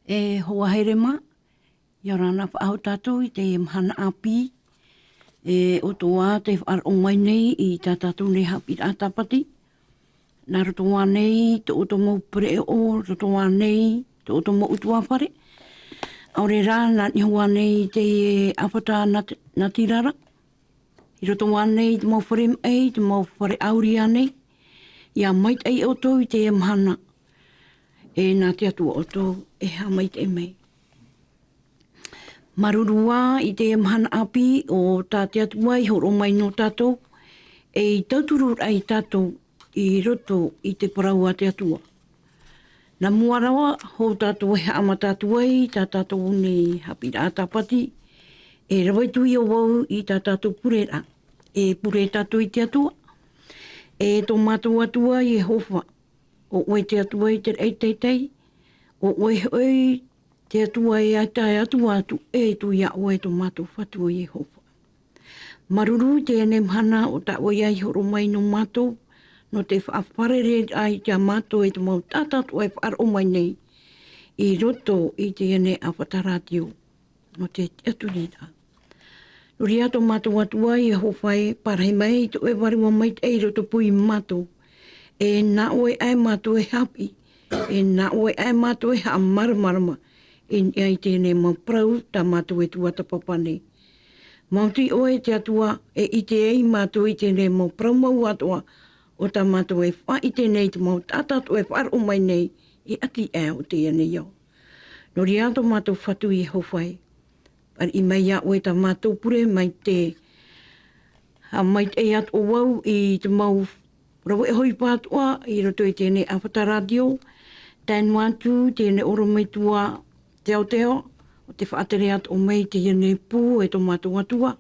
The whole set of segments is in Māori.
E hoa here ma, ia rana whaau tātou I te mhana api, e o toa te whaar o mai nei I tā tātou nei Haapiiraa Sabati. Nā rotoa nei, te oto mau pere o, rotoa nei, te oto mau utua whare. Aure rā, nā nihua nei te awhata na tirara. I rotoa nei, te mau whare ei, te mau whare auria nei. Ia mait ei o tō I te mhana. E nā te atua o tō, e ha mait e mei. Marurua I te mhana api o tā te atua I horo mai no tātou. E tauturu ai tātou I roto I te parau a te atua. Nā muarawa, ho tātou he ama tātou ai, tā tātou ni Haapiiraa Sabati. E rawaitu I o wau I tā tātou purera. E pure tātou I te atua. E tō mātou atua I hofa. O oe te atua I te eitei. O oe oi te atua I aitai atua atu. E tu ia oe tō mātou whatua I hofa. Maruru te ene mhana o ta oe ai horo mai no mātou. No te whaaparere ai te mātou e te mau tātātu e whaar o mai nei. I roto I te ene awhataratio. No te aturira. Nuri ato mātou atua I howhai parhei mai to e wariwa mai te roto pui mātou. E nā oe ai mātou e hapi. E nā oe ai mātou e ha maramarama. E ai te ene mau prau ta mātou e tuata papane. Mauti oe te atua e I te ei mātou I te ene mau prau mau atua. O ta mātou e wha I te nei te mau tātātu e whaar o mai nei I ati e o te ane iau. Nori ato mātou whatu I howhai. Par I mai a oe ta mātou pure mai te ha mai te at o wau I te mau rawa e hoi pātua I roto I tēne awhataradio. Tēnu atu tēne oro mai tua te aoteo. O te whaatere at o mai te ane pū e tō mātou atua.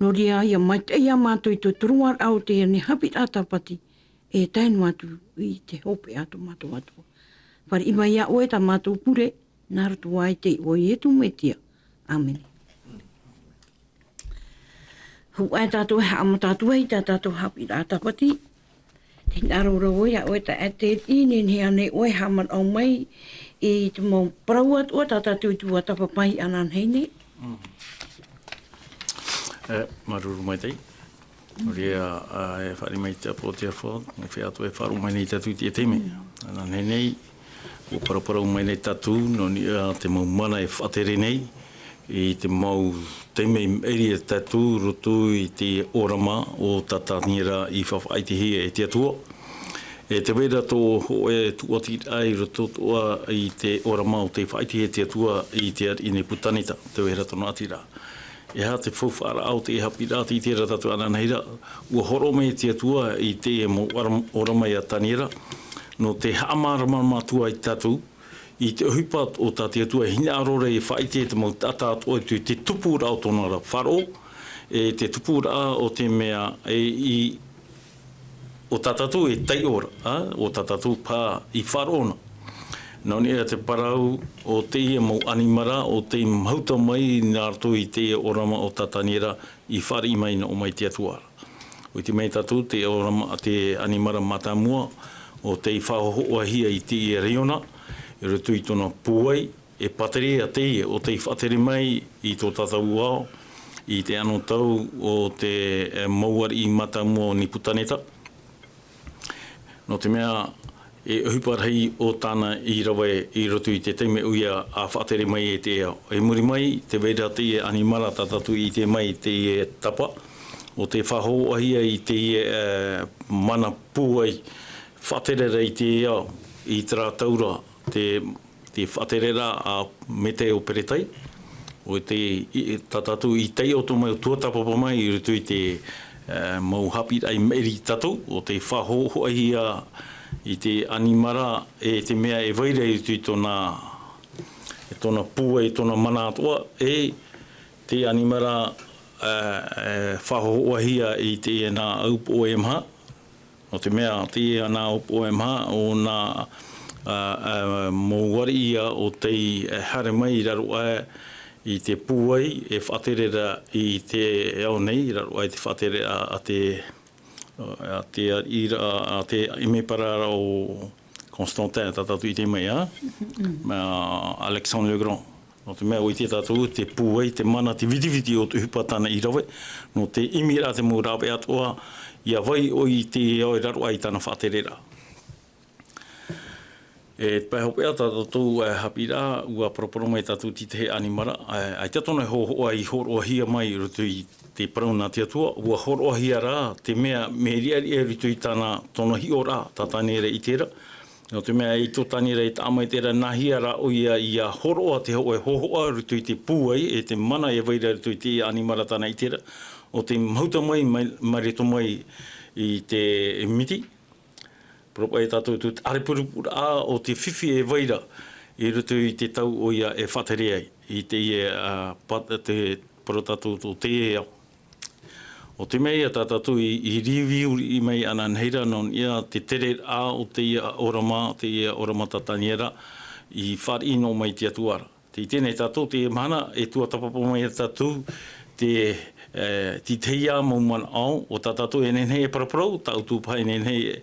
Nori a ia mai te ia mātou I tō turuar au te ane Haapiiraa Sabati. E tēnu atu I te hope atu mātou atua. Whare I mai a oe ta mātou pure, nā roto ai te oe etu metia. Amen. Hu ai tātou he ama tātou ai tā tātou Haapiiraa Sabati. Te nārora oe a oe ta ate I nene ane oe haman au mai I te mau parau atua tā tātou tua tapapai anan heine. Maruru mai tei. Rea e whare mai te apo te awha, e whi atu e wharu mai nei tatu I te teme. Ana nei, o paraparau mai nei tatu, no ni te mau mana e whatere nei, I te mau teme eri e tatu, roto I te orama o tatanira I whawhaitihi e te atua. E te wera tō hoe tuati ai roto toa I te orama o te whaitihi e te atua I te ar ine putanita, te wera tono atira. E ha te whawhara au te Haapiiraa I te ratatu ananheira. Ua horo me te atua I te e mo oramai a tanira. No te haamarama matua I tatu. I te hupat o ta te atua hina arore I whaite te mau tata atua te tupura o tōna ra wharo. E te tupura o te mea o tatatu e tei ora. O tatatu pā I wharona. Nau ni te parau o te ia mau animara o te mauta mai nā rato I te orama o tatanira I whare I mai na o mai te atuara. O te mei tatu te orama te animara matamua o te whahohoahia I te reona I roto I tōna puai e patere a te o te whatere mai I tō tatau ao I te ano tau o te mauari I matamua o ni putaneta. No te mea e huparhei o tāna I rawe I roto I te teime uia a whaatere mai e te ao. E muri mai, te weira te e animara tatatu I te mai te e tapa. O te whahoahia I te mana pūai whaaterera I te ao I tera taura te whaaterera a me te o peretai. O te tatatu I te o tō mai o tuatapapa mai I roto I te mau Haapiiraa I meri tatu. O te whahoahia I te animara e te mea e waira I tōna pua I tōna mana atua e te animara whahoahia I te nā aupo o emha. O te mea te nā aupo o emha o nā mauari ia o te hare mai raro I te puai e whaterera I te ao nei, raro ai te whaterera a te ime parara o Constantin, tātou I te mai, Alexandre le Grand. No te mea o I te tātou, te pūai, te mana, te vitiviti o te hupatana I rawe, no te imira te mō rawe atoa, ia vai o I te oi raro ai tāna whaaterera. E pai hopea tātou Haapiiraa, ua proporo mai tātou ti te he animara, ai te tona ho ai horoahia mai rutu I te parauna te atua, ua horoahia rā, te mea Média rutu I tāna tona hi o rā, tātanere I tera. No te mea I tō tanira I tā mai tera nahia rā o ia horoa te hoe hohoa rutu I te pūai, e te mana e vaira rutu I te animara tāna I tera, o te mauta mai, mareto mai I te miti. Propa e tātou tu arepurupura o te whiwhi e vaira I rutu I te tau o ia e whatere ai, I te te parotātou tō te e au. O te mea ia tātou I riviu I mai ana neira non ia te tere o te ia orama, te ia orama tataniera I whari no mai te atuara. Te I tēnei tātou te mana e tua tapapa mai tātou te teia mauman au o tātou e nenei e paraparau, tātou pai nenei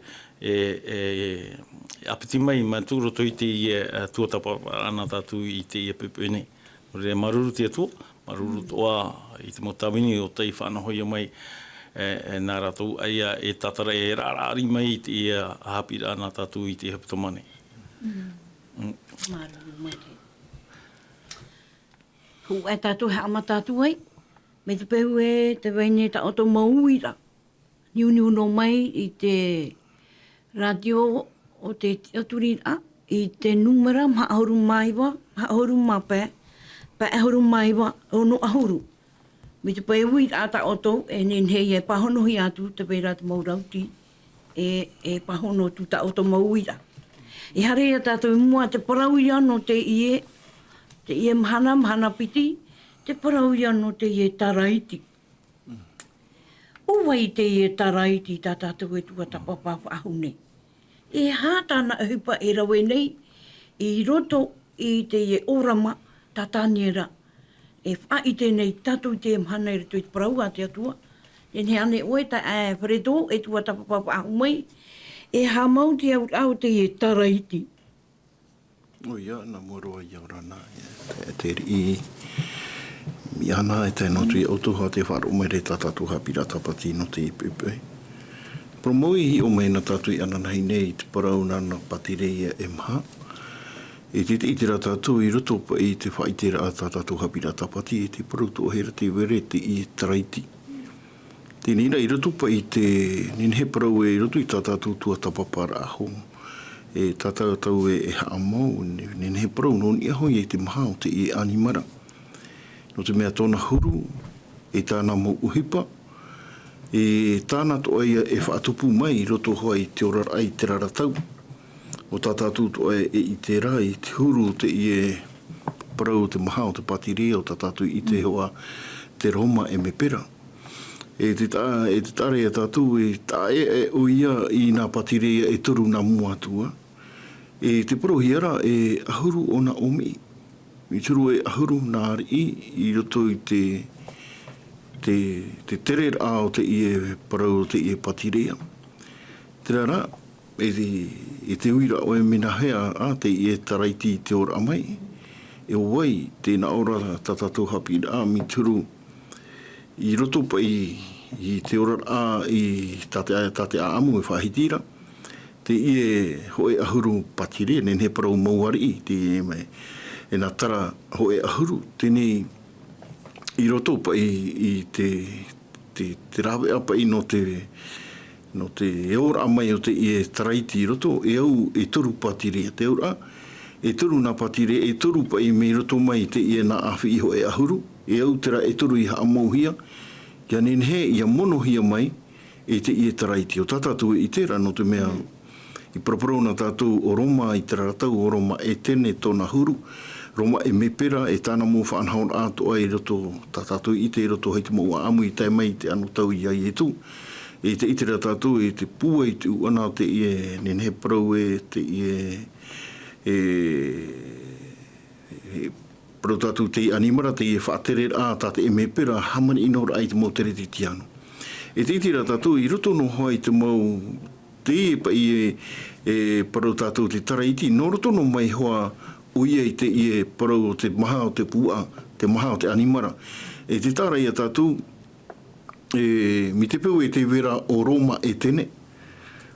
apiti mai maturo toi te tua tapapa ana tātou I te ia pepe nei. Re maruru te atua. Maruru toa I te motawini o tei whanahoia mai nā rātou aia e tatara e rārāri mai I te Haapiiraa nā tātou I te haputamane. Maruru mai te. Hu e tātou he ama tātou ai, me te pehu e te waine ta oto mauira. Niuniu no mai I te radio o te aturira, I te numera mahauru maiwa, mahauru mape, pa ahuru maiwa o no ahuru. Me te pai ui ata oto e nenhei e pahono hi atu te pera te maurauti e pahono tu ta oto mauira. E hare a tātou mua te parau I ano te ie mhana piti, te parau I ano te ie taraiti. Uwai te ie taraiti tā tātou e tua tapapa ahune. E hātana hupa e rawe nei, I roto I te ie orama, tataniera, e wha I tēnei tātou te mhana I rito I te parau a te atua. E ne ane oe ta whareto e tua tapapapa ahu mai, e hamau te au te e taraiti. O ia, na moroa I aurana, te ri I ana e te notu I autoha te wharo mai re tā tātou Haapiiraa Sabati no te ipepe. Promoi I o mai na tātou I ananahi nei te parau nana patireia e maha. E te itira tātou I roto pa I te whaitera a tātou Haapiiraa Sabati e te paruto o hera te were te I taraiti. Te nira I roto pa I te ninhe parau e roto I tātou tua tapapara aho. E tātou e haamau, ninhe parau non I aho I te maha o te I animara. No te mea tōna huru, e tāna mo uhipa, e tāna toa ia e whaatupu mai I roto hoa I te ora ai te raratau. O tātātou toa I te rā, I te huru te I parau te maha o te patirea, o tātātou I te hoa te roma e me pera. E te tare a tātou e tae o ia I nā patirea e turu nā mua atua. E te parohiara e ahuru o nā omi. I turu e ahuru nā ari I roto I te tere rā o te I parau o te I patirea. Te rā, e te uira o e minahea a te I taraiti te ora amai. E wai te na ora tātou Haapiiraa mi turu I roto pa I te ora a I tate a amu e whahitira. Te I hoe ahuru patire, nen he parau mauari te mai. E nā tara hoe ahuru, tēnei I roto pa I te rawe apa I no te ora amai o te I taraiti I roto, e au e toru patire te ora, e toru nā patire, e toru pa I me roto mai te I nā awhi I hoe ahuru, e au tera e toru I haamauhia, kia nenhe ia monohia mai e te I taraiti. O tātātou I tera no te mea I paraparo na tātou o Roma I te ratau o Roma e tene tōna huru, Roma e me pera e tāna mō whaanhaon ātoa I roto tātou I te roto hei te maua amu I tai mai te anu tau I ai e tū. E te itera tātou e te pua I te uana te I nenhe parau e te I parau tātou te I animara te I whaatere a tāte e me pera hamani inora ai te mō tere te tiano. E te itera tātou I roto no hoa I te mau te pa I e parau tātou te taraiti, noroto no mai hoa uia i te ie parau o te maha o te pua, te maha o te animara. E te tārai a tātou, mi te peu e te vera o Roma e tene.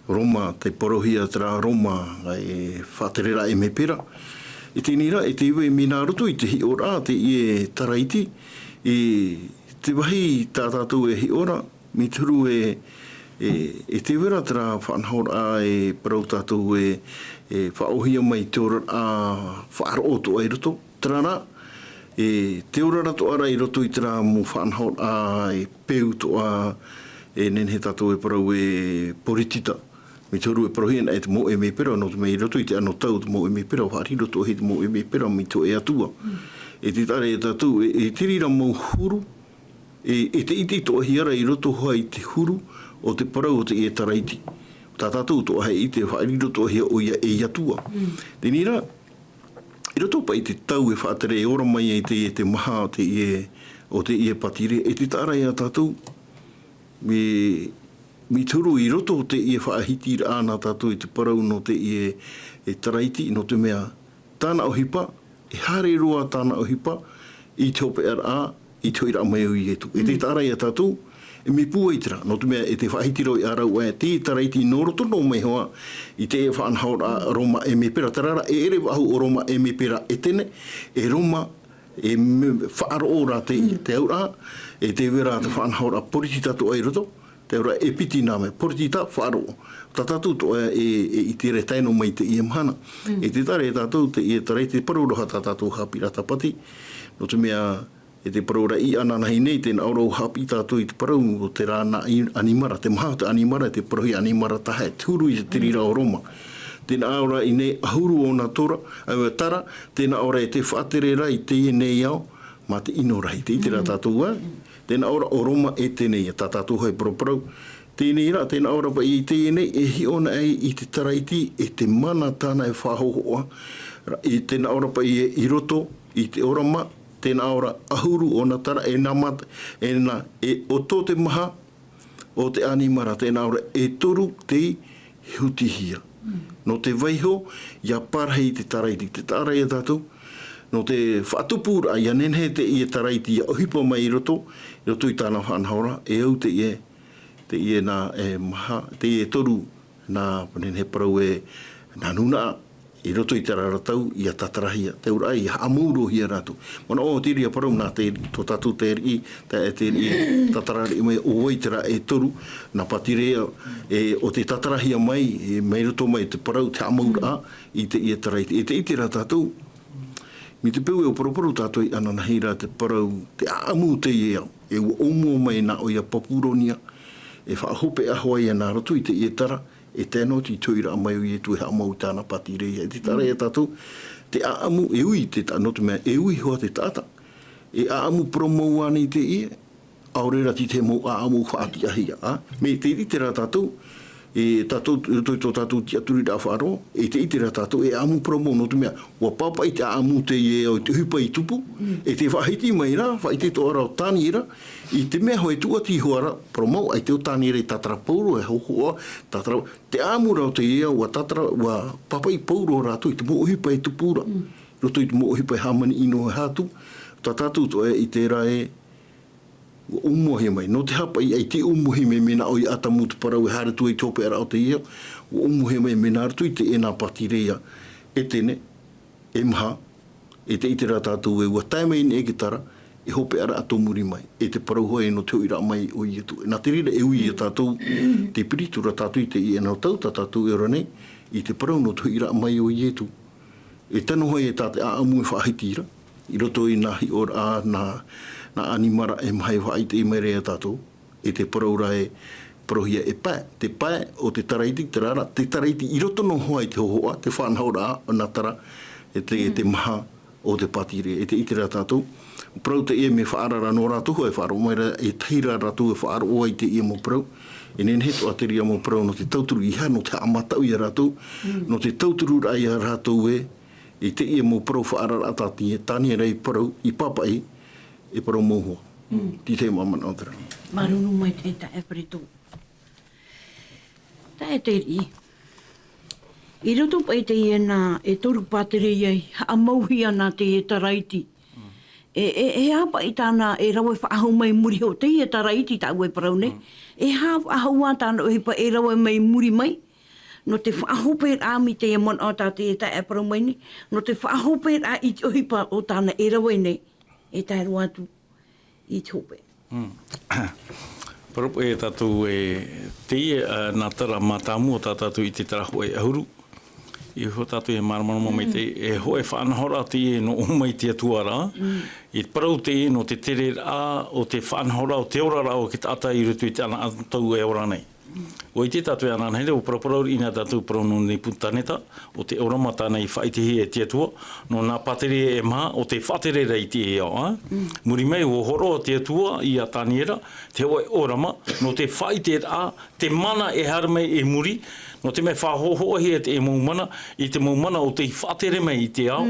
Roma, te parohia tra Roma, e whaterera e me pera. E tēnira, e te iwe e mina roto i te hi ora, te ie taraiti, e te wahi tā tātou e hi ora, mi turu e te wera tra whanhora e parau tātou e whaohia mai te ora a whaaroto ai roto. Trana, te ora rato ara i roto i tra mo whanhora e peu to a nenhe tātou e parau e poritita. Mi turu e parohien e te mo e me pera, no te mei roto i te ano tau te mo e me pera, whaari roto he te mo e me pera, mi to e atua. E te tare e tātou, e tirira mou huru, e te iti to hiara i roto hoa i te huru, o te parau o te e taraiti. Tā tātou to ahe i te whaari roto hea o ia e atua. Tenira, i roto pa i te tau e whaatere e ora mai e te maha o te e patire, e te tārai a tātou, mi turu i roto te ie whaahiti ana tātou i te parau no te ie taraiti, no te mea tāna o hipa, e hare roa tāna o hipa, i te ope a, i te oira mai o i etu. E te tārai a tātou, e me pua i tira, no te mea e te whaahiti roi a rau e te taraiti no roto no mai hoa, i te e whaanhaura Roma e me pera tarara, e ere wahu o Roma e me pera e tene, e Roma e whaaro ora te aura, e te vera te whaanhaura poriti tatu ai roto, te ora e piti nā me, poriti ta whaaro. Tā tātou to i te re taino mai te ie mahana. E te tare e tātou te ie tarai te parauraha tā tātou Haapiiraa Sabati, no te mea e te paraura i ananahi nei, tēnā aurau hapi tātou i te parau o te rāna animara, te maha te animara, te parahi animara taha, te huru i te tirira o Roma. Tēnā aura i nei ahuru o nā tora, tara, tēnā aura e te whaaterera i te ie nei au, ma te inorahi, te itira tātou a. Tēnā aura o Roma e tēnei, tā tātou hai paraparau. Tēnei rā, tēnā aura pa i te ie nei, e hi ona ei i te taraiti, e te mana tāna e whahohoa. I tēnā aura pa i roto, i te orama, tēnā aura ahuru o nā tara, e namat, e o tō te maha, o te animara, tēnā aura e toru te hutihia. No te waiho, ia parhei te taraiti, te tarai e tātou, no te whaatupura, ia nenhe te ie taraiti, ia ohipa mai i roto i tāna whanhaura, e au te ie nā maha, te ie toru, nā nenhe parau nā nuna, i roto i te raratau, ia tatarahia, te ura ai, haamuro hia rātu. Mana o tiri a parau nā te tō tātou te eri, te eri tatarari mai o waitara e toru, nā patirea o te tatarahia mai, mai roto mai te parau, te haamura i te ie taraiti. E te iti rā tātou, mi te peu e o paroparu tātou i ananahi rā te parau, te aamu te iau, e o omo mai nā o ia papuronia, e whaahope ahoai nā roto i te ie tara, e tēnō ti tuira a mai o i tu e haamau tāna patirea. E te tarai e tātou, te aamu e ui te tāno te mea, e ui hoa te tāta. E aamu promou ani te ie, aurera ti te mou aamu whaati ahia. Me te itera tātou, e tātou, tō tātou ti aturi rā whaaro, e te itera tātou, e aamu promou no te mea, ua papa i te aamu te ie o te hupa i tupu, e te whahiti mai rā, whaite tō ara o tāni rā, i te mea hoi tua ti hoara promou, ai te o tāni rei tatara pauro, e hohoa, tatara, te aamu rā o te ie, ua tatara, ua papa i pauro rātou, i te mo hipa i tupura, roto i te mo hipa i hamani ino e hātu, tā tātou tō e i te rā ua umuhi mai. No te hapa i te umuhi me mena o i atamu te parau e hare tu i tōpe ara o te ia, ua umuhi mai mena artu i te ena patirea e tene, e maha, e te itera tātou e ua taimei ne e ki tara, e hope ara ato muri mai, e te parau hoa e no te oira mai o i etu. Nā te rira e ui e tātou, te piritura tātou i te i ena o tau, tātou e ranei, i te parau no te oira mai o i etu. E tano hoa e tāte a amu e whaahitira, i roto i nahi ora a nā animara e mai whaite i mai rea tātou, e te paraura e parohia e pae. Te pae o te taraiti, te rara, te taraiti i roto no hoa i te hohoa, te whanhaura a, o nā tara, e te maha o te patire, e te itera tātou. Parau te e me whaarara no rātou, e whaaro maira, e teira rātou e whaaro oa i te e mo parau. E nene heto ateria mo parau no te tauturu i ha, no te amatau i rātou, no te tauturu rai a rātou e te e mo parau whaarara atati, e tānia rei parau, i papai, e parau mōhua. Ti te mamana o tera. Marunu mai te ta e preto. Ta e te ri. I roto pai te ia nā e toru pātere iai, a mauhi ana te e taraiti. E hapa i tāna e rawe whaahau mai muri ho, te e taraiti tā ue parau ne. E hapa a tāna o hipa e rawe mai muri mai. No te whaahau pēr a mi te e mon o tā te e tā e parau mai ne. No te whaahau pēr a i o hipa o tāna e rawe ne. E tā e atu i te hope. Parapu e tātou e te nā tara mātāmu o tātou i te taraho e ahuru. I ho tātou e maramarama mai te e ho e whaanahora te e no umai te atuara. I parau te e no te tere a o te whaanahora o te ora rao ki tātai i rutu i te ana atau e ora nei. O i te tātou e anana hele o paraparau i nā tātou parau no nei puntaneta o te ora mata nei whaitehi e te atua. No nā patere e maha o te whatere rei te e au. Muri mai o horo o te atua i a tāniera te oe orama no te whaite a te mana e haramei e muri. No te mea whahohohi e te e maumana, i te maumana o te whatere mai i te au,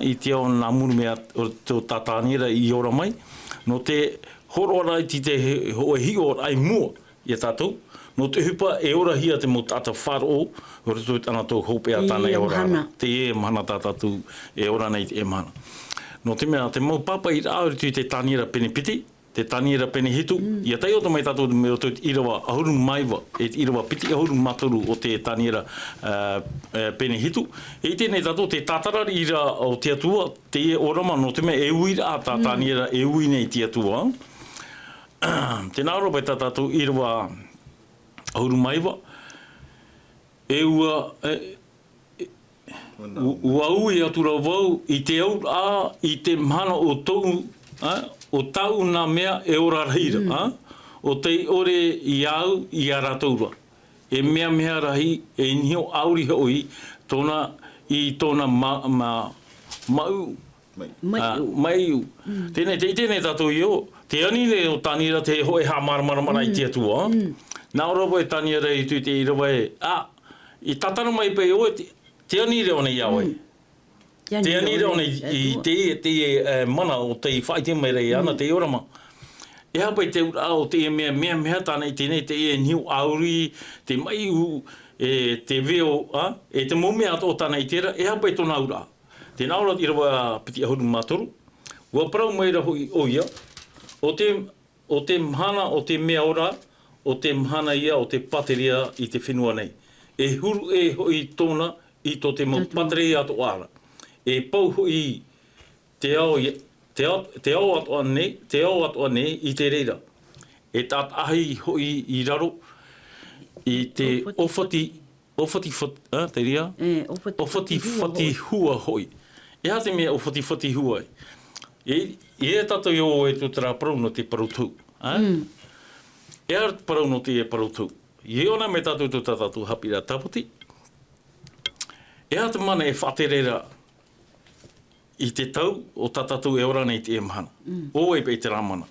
i te au nā muru mea o te tātāniera i ora mai. No te horoara i te hoe hi o ai mua i a tātou. No te hupa e ora hia te mo tāta wharo, o reto tana tō hope a tāna e ora. Te e mahana tātātou e ora nei te e mahana. No te mea te mau papa i rā i te tāniera pene piti, te tāniera pene hitu. Ia tai o te mai tātou me o te irawa ahuru maiwa, e irawa piti ahuru matoru o te tāniera pene hitu. E tēnei tātou te tātarari ira o te atua, te e orama no te mea e uira a tā tāniera e ui nei te atua. Tēnā ropa e tātou irawa ahuru maiwa. E ua... Ua ui atura wau i te au a i te mahana o tau, o tau nā mea e ora rahira. O te ore i au i a rataura. E mea mea rahi e nihio auri hoi tōna i tōna mau. Maiu. Tēnei tātou i o. Te anine o tānira te hoe ha maramarama i te atua. Nā ora e tānira i tu te i rawa e. I tatana mai pe o te anire o nei aoi. Te anire o nei i te mana o te whaite mai rei ana te orama. E hapai te ura o te mea tāna i tēnei te e niu auri, te maiu, te veo, e te mumea o tāna i tēra, e hapai tōna ura. Tēnā ora i rawa piti ahuru mātoru. Ua parau mai raho i o ia. O te mhana o te mea ora, o te mhana ia o te pateria i te whenua nei. E huru e hoi tōna i tō te mo patere ato ara. E pau hoi te ao ato ane i te reira. E tāt ahi hoi i raro i te ofati te ria? Ofati hua hoi. E ha te mea ofati hua. E tato i o e tu tera parau no te parautou. E ar parau no te e parautou. I ona me tātou tu tātou Haapiiraa Sabati. E ha te mana e whaterera i te tau o tātou e ora nei te e mahana. O e pei te rāmana.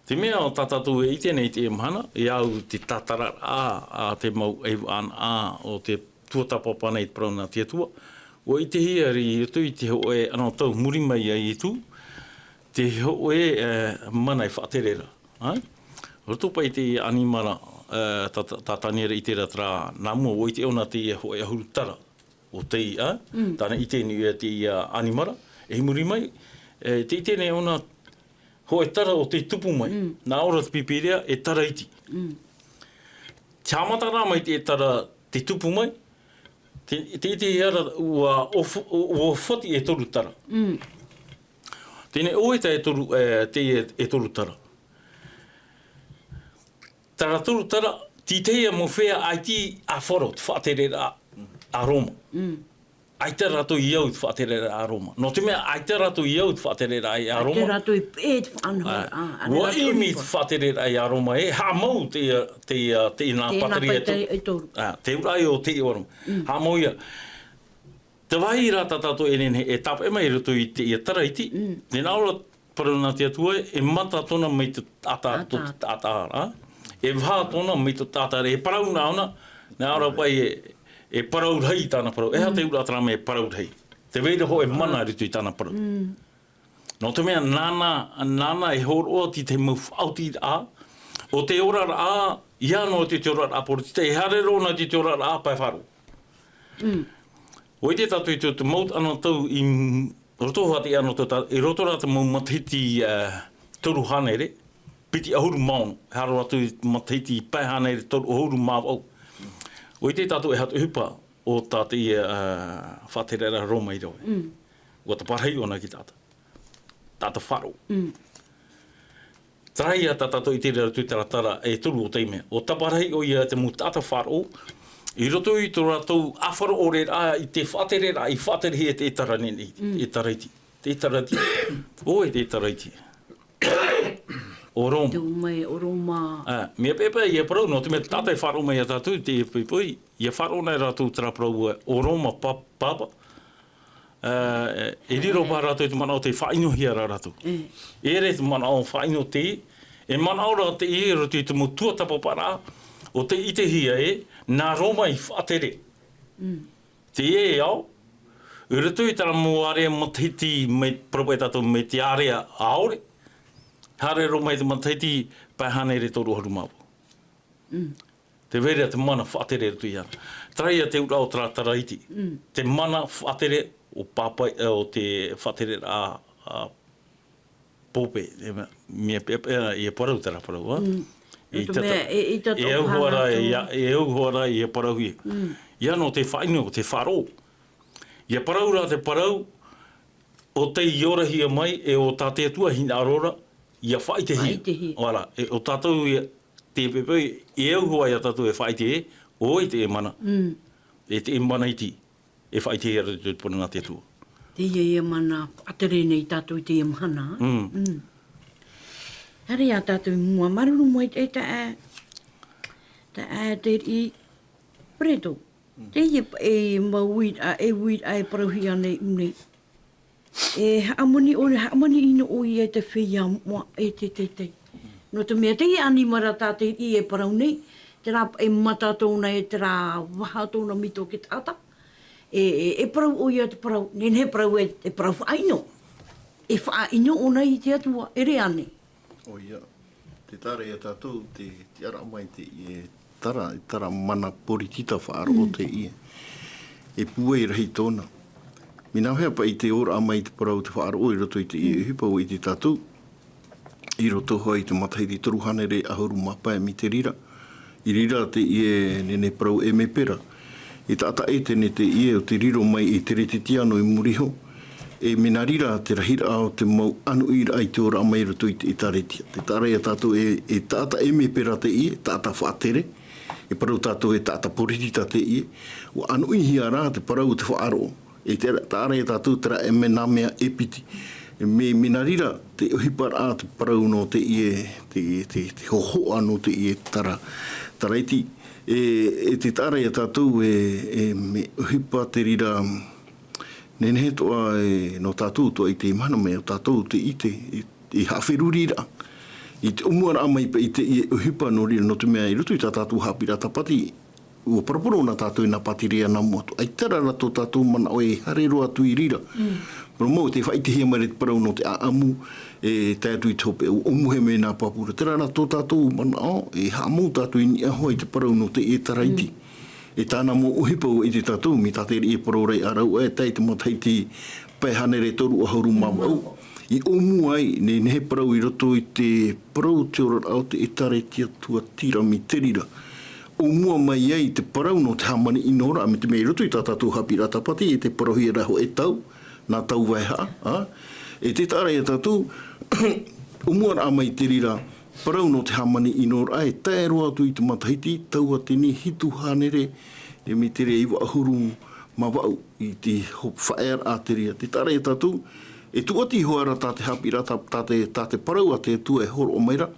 Te mea o tātou e ite nei te e mahana, e au te tātara a te mau e an o te tuatapapa nei te parau nā te atua. O i te hiari i tu i te hoe anō tau muri mai ai i tu, te hoe mana e whaterera. Roto pai te animara tātāniera i tērā tra nā mua o i te ona te hoe ahuru tara. O te tāna i tēnei e te animara, e muri mai, te i tēnei ona ho e tara o te tupu mai, nā ora te pipirea e tara iti. Te amatara mai te tara te tupu mai, te iara ua whati e toru tara. Tēnei o e te toru tara. Tara toru tara, ti teia mo whea ai ti a whoro, te whaaterera a Roma. Ai te rato i au te whaaterera a Roma. No te mea, ai te rato i au te whaaterera a Roma. Ai te rato i pē te whanhora. Ua imi te whaaterera a Roma e ha mau te nā patari e toru. Te urai o te orama. Ha mau ia. Te wahi rata tato e nene e tapa e mai rato i te taraiti. Ne naura paruna te atua e mata tona mai te tātara. E waha tona mai te tātara. E parau nā ona. Naura pai e parau rei tāna parau. E ha te ura atara me e parau rei. Te veira ho e mana ritu i tāna parau. No te mea nāna e horoa ti te mau whauti a. O te ora a, ia no te ora a porotita. E harero na te ora a pai wharo. O te tatu i te maut ana tau i roto hati ana tau i roto rata mo matiti toru hanere, piti ahuru maono, haro atu i matiti pai hanere toru ahuru mao. O te tatu e hatu hupa o tata i whaterera Roma i roe. O ta parhei ona ki tata. Tata wharo. Trai a tata i te rera tutaratara e toru o teime. O ta parhei o ia te mu tata wharo, i roto i tō rātou awharo o re rā i te whaterera, i whaterehi e te taranene, e taraiti. Te taraiti. O e te taraiti. O Roma. Te umai o Roma. Mea pepe, ia parau, no te mea tātai wharo mai a tātou, te pui, ia wharo nei rātou traparau o Roma papa. E riro pā rātou te manao te whainohi a rātou. E re te manao whaino te, e manao rā te e roto i te mo tuatapa para, o te ite hia nā Roma i whatere. Te e au, uritu i tara moarea matiti me propai tātou me te area aore, hare Roma i te matiti pai hane re toru haru mapo. Te verea te mana whatere rutu i ana. Trai a te ura o trataraiti. Te mana whatere o papai, o te whatere a pope. Mea pepe, ia parau tara parau, E au hoara i e parau i. Ia no te whaino, te wharo. Ia parau rā te parau, o te iorahi mai, e o tāte atua hina arora, ia whaitehi. Wala, o tātou te pepe, e au hoa ia tātou e whaitehi, o i te e mana. E te e mana iti, e whaitehi ara te puna nā te atua. Te e mana, atere nei tātou i te e mana. Hare a tātou mua maruru mai te ta te i preto. Te e mawit a e wit a e parauhi anei unei. E haamani ino o i e te whia mua e te. No te mea te i animara tātou i e parau nei. Te rā e mata tōna e te rā waha tōna mito ke tāta. E parau o i a te parau. Nen he parau e te parau whaino. E whaino o nei i te atua e re ane. O ia, te tare e tātou, te ara mai te i tara mana poritita whaaro o te i. E pua i rahi tōna. Mina hea pa i te ora mai te parau te whaaro o i roto i te i hipa o i te tātou. I roto hoa i te matahiri toru hanere ahuru mapa e mi te rira. I rira te i e nene parau e me pera. I tata e tene te i e o te riro mai i te rete tiano i muriho. E mina rira te rahira o te mau anu ira ai te ora amai roto i te taretia. Te tare a tātou e tāta e me pera te i, tāta whaatere, e parau tātou e tāta poritita te i, o anu ihi a rā te parau te whaaro. E te tare a tātou tera e mena mea e piti. E me mina rira te uhipar a te parau no te i te hoho anu te i e taraiti. E te tare a tātou e me uhipa te rira nene he toa no tātou toa i te imana me o tātou te ite i hawherurira. I te umuara amai pa i te uhipa no rira no te mea i rutu i tā tātou Haapiiraa Sabati. Ua parapuro na tātou i nā patirea nā motu. Ai tara rato tātou mana o e harero atu i rira. Pero mo te whaitehia mai te parau no te aamu e tātou i tope o umuhe me nā papura. Tera rato tātou mana o e haamu tātou i ni ahoa i te parau no te e taraiti. E tāna mo uhipa o i te tātou, mi tātere e parorei arau, e tai te mataiti pai hanere toru ahuru mamau. I omu ai, ne he parau i roto i te parau te ora au te e tare tia tua tira mi te rira. Omua mai ai te parau no te hamani inora, me te mei roto i tā tātou Haapiiraa Sabati, e te parohi e raho e tau, nā tau waiha. E te tare e tātou, omua rā mai te rira, parau no te hamani inora, e tae roa atu i te matahiti, taua tini hitu hanere, e mi tere iwa ahuru mawau i te whaer a te ria. Te tare e tātou, e tuati hoara tā te Haapiiraa, tā te parau a te tua e horo o maira,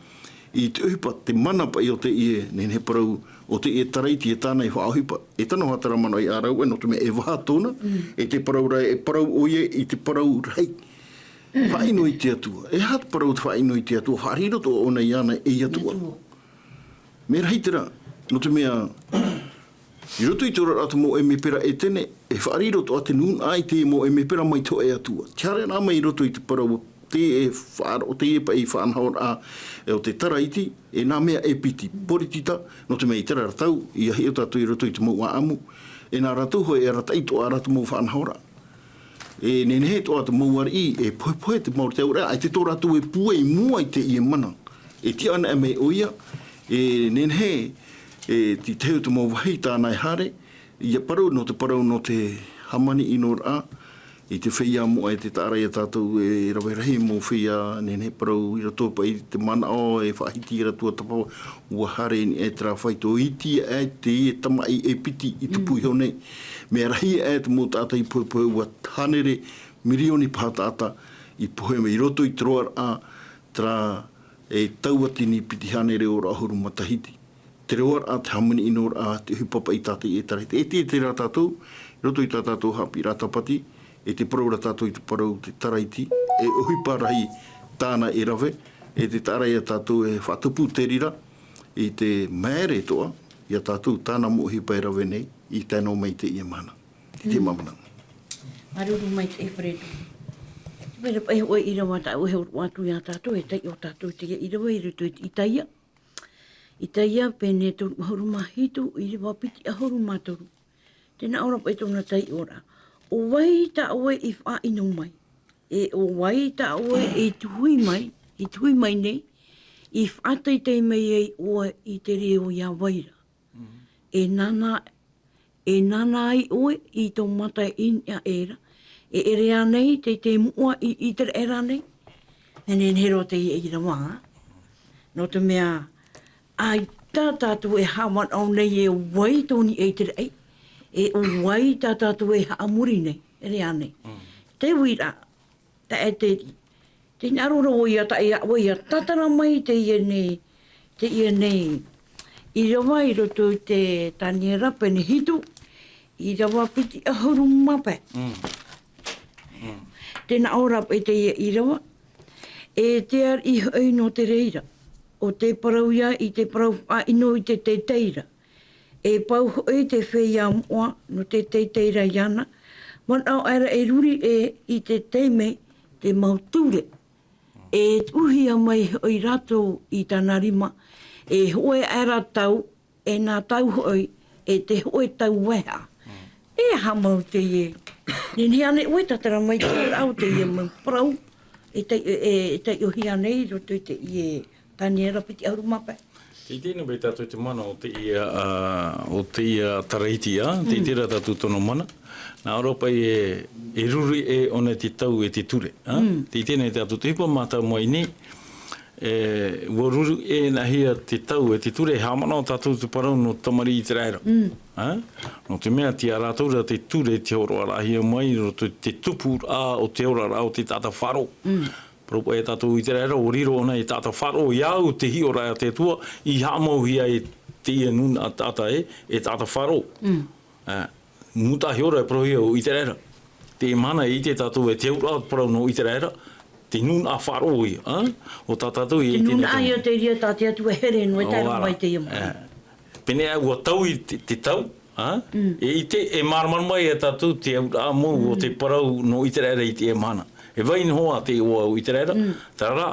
i te uhipa te mana pa i o te ie, nen he parau o te e taraiti e tāna i whaohipa. E tano hatara mana i ārau, e no te me e waha tōna, e te parau rai, e parau oie i te parau rai. Whaino i te atua. E hat parau te whaino i te atua. Whariro tō ona i ana e i atua. Me rahi tera, no te mea, i roto i tōra atu mo e me pera e tene, e whariro tō ate nun ai te mo e me pera mai tō e atua. Tiare nā mai i roto i te parau, te e whaaro, te e pa i whaanhaor a, e o te taraiti, e nā mea e piti, poritita, no te mea i tera ratau, i ahi o tātou i roto i te mo amu, e nā ratu hoi e rata i toa ratu mō whanhaora. E nene he toa te mauari e poe te mauri te ura, ai te tō ratu e pua i mua i te i mana. E ti ana e mei oia, e nene he, e ti teo te mauwahi tānai hare, ia parau no te hamani ino rā, i te whia mua e te tārai a tātou e rawerahi mō whia, nene he parau i rato pa i te mana o e whahiti i ratua tapau ua hare ni e te rā whaito iti e te i e tama i e piti i te pui hau nei. Me rahi e te mō tāta i poe ua tānere mirioni pātāta i poe me i roto i te roa a tra e tauatini piti hanere o rahuru matahiti. Te roa a te hamani ino a te hupapa i tāta i e tarai. E te rā tātou, i roto i tā tātou Haapiiraa Sabati, e te parau tātou i te parau te taraiti, e uhipa rahi tāna e rawe, e te tārai a tātou e whatupu te rira, i te mēre toa, i a tātou tāna mo uhipa e rawe nei, i tēnō mai te ia mana. I te mamana. Maruru mai te Février. Pera pai hoi i rawa ta uhe watu i a tātou, e tei o tātou te i rawa i rutu i taia. I taia pene tu horu mahitu, i rawa piti a horu matoru. Tēnā ora pai tōna tai ora. O wai ta oe i wha ino mai. E o wai ta oe i tuhui mai nei, i whātai tei mei ei oe i te reo ia waira. E nana ai oe i tō mata in ia era. E ere anei te mua i te era nei. E nen hero te i rawa. No te mea, ai tātātu e hawan au nei e wai tōni e te rei. E o wai tātātu e haamuri nei, ere anei. Te wira, ta e te ngarora o ia ta e o ia tatara mai te ia nei. I rawa i roto i te tani rape ni hitu, i rawa piti a huru mape. Tēnā ora e te ia i rawa, e te ar i hoi no te reira, o te parau ia i te parau a ino i te teira. E pau hoi te whia mua no te teira iana, man au ara e ruri e i te teime te mauture. E uhia mai hoi rato i tāna rima, e hoi ara tau, e nā tau hoi, e te hoi tau weha. E hamau te ie. Nini ane oi tatara mai te au te ie mau prau, e te uhia nei roto i te ie taniera piti auru mapai. Te tēnā bai tātou te mana o te ia taraiti a, te tērā tātou tono mana. Nā Europa e ruri e ona te tau e te ture. Te tēnā tātou te hipa mātau mai ni, ua ruri e nahia te tau e te ture, hāmana o tātou te parau no tamari i te raira. No te mea te arātaura te ture te ora rahia mai, no te tupu a o te ora rao te tāta wharo. Propo e tātou i te rera o riro ona e tātou wharo iau te hi ora a te tua i hamau hia e te ia nuna a tāta e tātou wharo. Muta hi ora e prohia o i te rera. Te mana i te tātou e te ura parau no i te rera, te nuna a wharo i. O tātou i te nuna ai o te ria tātia tu e here no e tāra mai te iama. Pene ai ua tau i te tau. E maraman mai e tātou te ura mo o te parau no i te rera i te e mana. E vai noa te oa o i te reira, tara,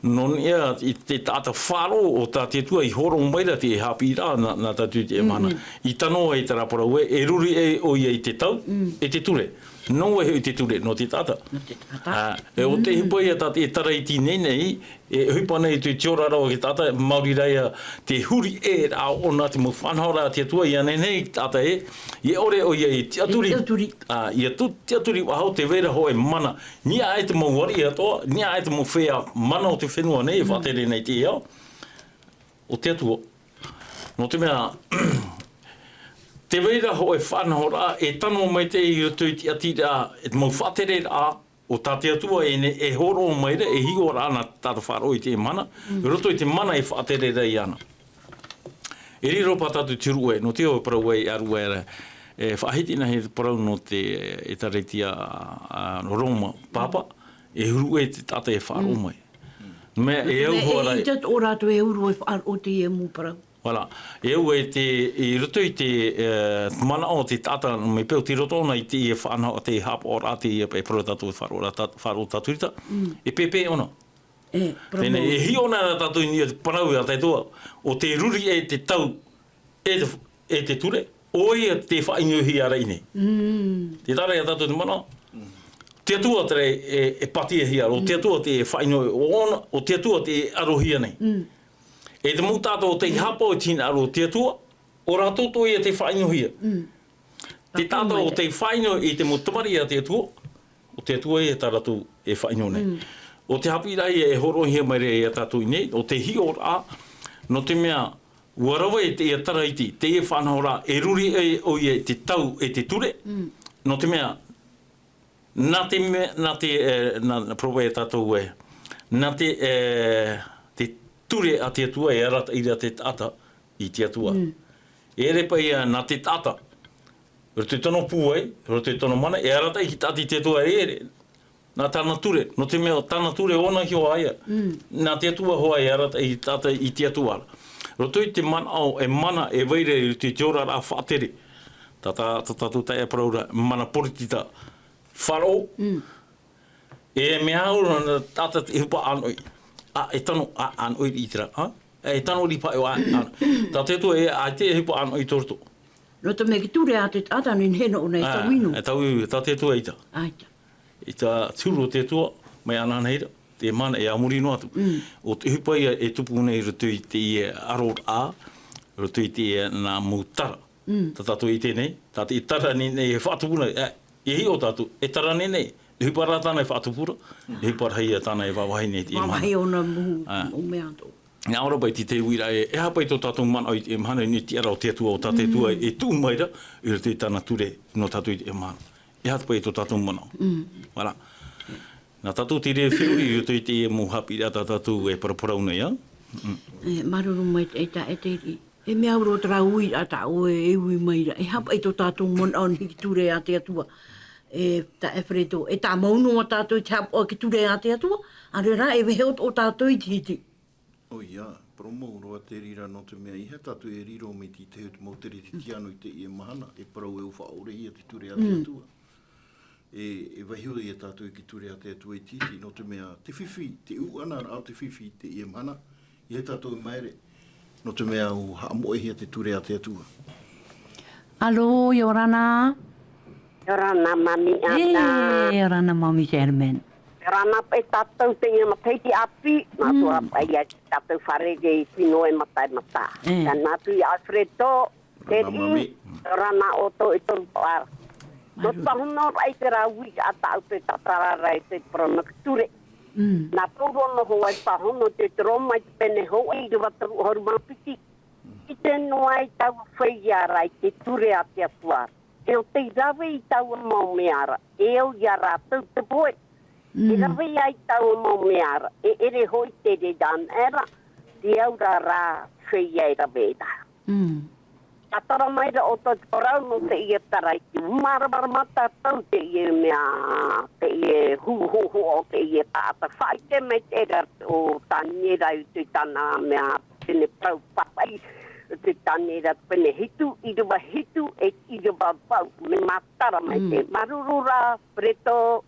non ia i te tāta wharo o tā te tua i horo maira te Haapiiraa nā tātou te e mana. I tano e te raparau e ruri e o ia i te tau, e te ture. No e i te ture, no te tāta. E o te hipa ia tāta e taraiti nei, e hipa nei tu te ora rao ki tāta, Māori reia te huri e rā ona te mo whanhaora te tua, ia nei tāta e ore o ia i te aturi. Ia te aturi wahau te vera ho e mana. Nia ai te mo wari atoa, nia ai te mo whea mana o te whenua nei, e whatere nei te iau. O te atua. No te mea, te veira ho e whanahora, e tano mai te i roto i te atira, e te mau whatere a, o tā te atua e horo maira, e hi ora ana tāta wharo i te mana, roto i te mana e whatere rei ana. E riro pa tātu tiru e, no te o parau e aru e whahiti na he parau no te e tareiti a Roma Papa, e huru e te tāta e wharo mai. Me e au hora... E tat o rātu e huru e wharo o te e mu parau. Voilà. E au e te i roto i te mana o te tata me peo te roto ona i te e whanau te hapa o rā te e pro tatu e wharo taturita. E pepe ona. Tēne e hi ona na tatu i parau a te toa. O te ruri e te tau e te ture. Oia te whaingohi a reine. Te tara ia tātou te mana. Te atua tere e pati e hia, o te atua te whaingohi, o te atua te arohia nei. E te mō tātou te hapa o tina aro te atua, o rātou to ia te whaingohia. Te tātou o te whaingohi i te mō tamari a te atua, o te atua e tā rātou e whaingohi nei. O te Haapiiraa e horohia mai rea e tātou i nei, o te hi o rā, no te mea, Warawa e te taraiti, te e whanahora, e ruri e o e te tau e te ture, no te mea, nā proba e tātou e, nā te ture a te atua e arata i te tata i te atua. E repa ia nā te tata, ro te tono pūai, ro te tono mana, e arata i ki tati te atua e nā tāna ture, no te mea tāna ture ona ki o aia, nā te atua hoa e arata i tata i te atua. Roto i te manao e mana e weire i te tiora rā whaatere. Tātou tai e paraura mana poritita wharo. E me haura tātou e hupa anoi. E tano anoi i tira. E tano ripa e o anoi. Tātou e a te e hupa anoi torto. Roto me ki ture a te ata ni heno o nei tau inu. E tau tātou e ita. Aita. I tā tūro te tua, mai anana heira. Te mana e amuri no atu. O te hupa ia e tupu nei roto i te aror a, roto i te nā mūtara. Ta tātou i tēnei, tātou i tara nei e whaatupuna, e hi o tātou, e tara nei, e hupa rā tāna e whaatupura, e hupa rā tāna e wawahi nei te mana. Wawahi o na o mea tō. Ngā ora pai te wira e hapai tō tātou mana i te mana ni te ara o te atua o tātou tua e tū maira, i roto i tāna ture no tātou i te mana. E hapai tō tātou mana. Wala. Nā tātou te rea whiruri i roto i te mō Haapiiraa tātou e paraparau nei, a? Maruru mai e tā e te ri. E mea uro tra ui a tā ue e ui mai ra. E hapa i tō tātou mon au ni ki ture a te atua. E tā e whareto. E tā maunu a tātou i te hapa o ki ture a te atua. A re rā e weheot o tātou i te hiti. O ia, promo roa te rira no te mea iha tātou e riro me ti te hut mo te reti tiano i te i e mahana. E parau e uwha ore i a te ture a te atua. E wahio e tātou ki ture a te atua i titi, no te mea te whiwhi, te uana a te whiwhi, te i mana, i he tātou maere, no te mea o haamoe hia te ture a te atua. Alo, Yorana. Yorana, mami, ana. Yorana, mami, Sherman. Yorana, e tātou te ia mataiti api, nā tua pai a tātou wharege i tino e matai mata. Ka nā tu i Alfredo, te ri, Yorana o to e toru pāra. No tahuna rai te raui a tau te tatarara e te pronakiture. Nā tōrono hoa i tahono te troma i te pene hoa i rewa taru horu mapiti. I te noa i tau whaiara i te ture a te atua. E o te rawe i tau mau meara. E o i a rātou te poe. E rawe i tau mau meara. E ere hoi te re dan era. Te au rā whaiai rawe i tā. Atara mai ra o tō parau no te ia taraiti. Maramara mata tau te ia mea, te ia hu o te ia tāta. Whai te mei te ra o tāniera i te tāna mea tene prau papai. Te tāniera pene hitu, i rewa hitu e i rewa pau. Me matara mai te marurura, preto,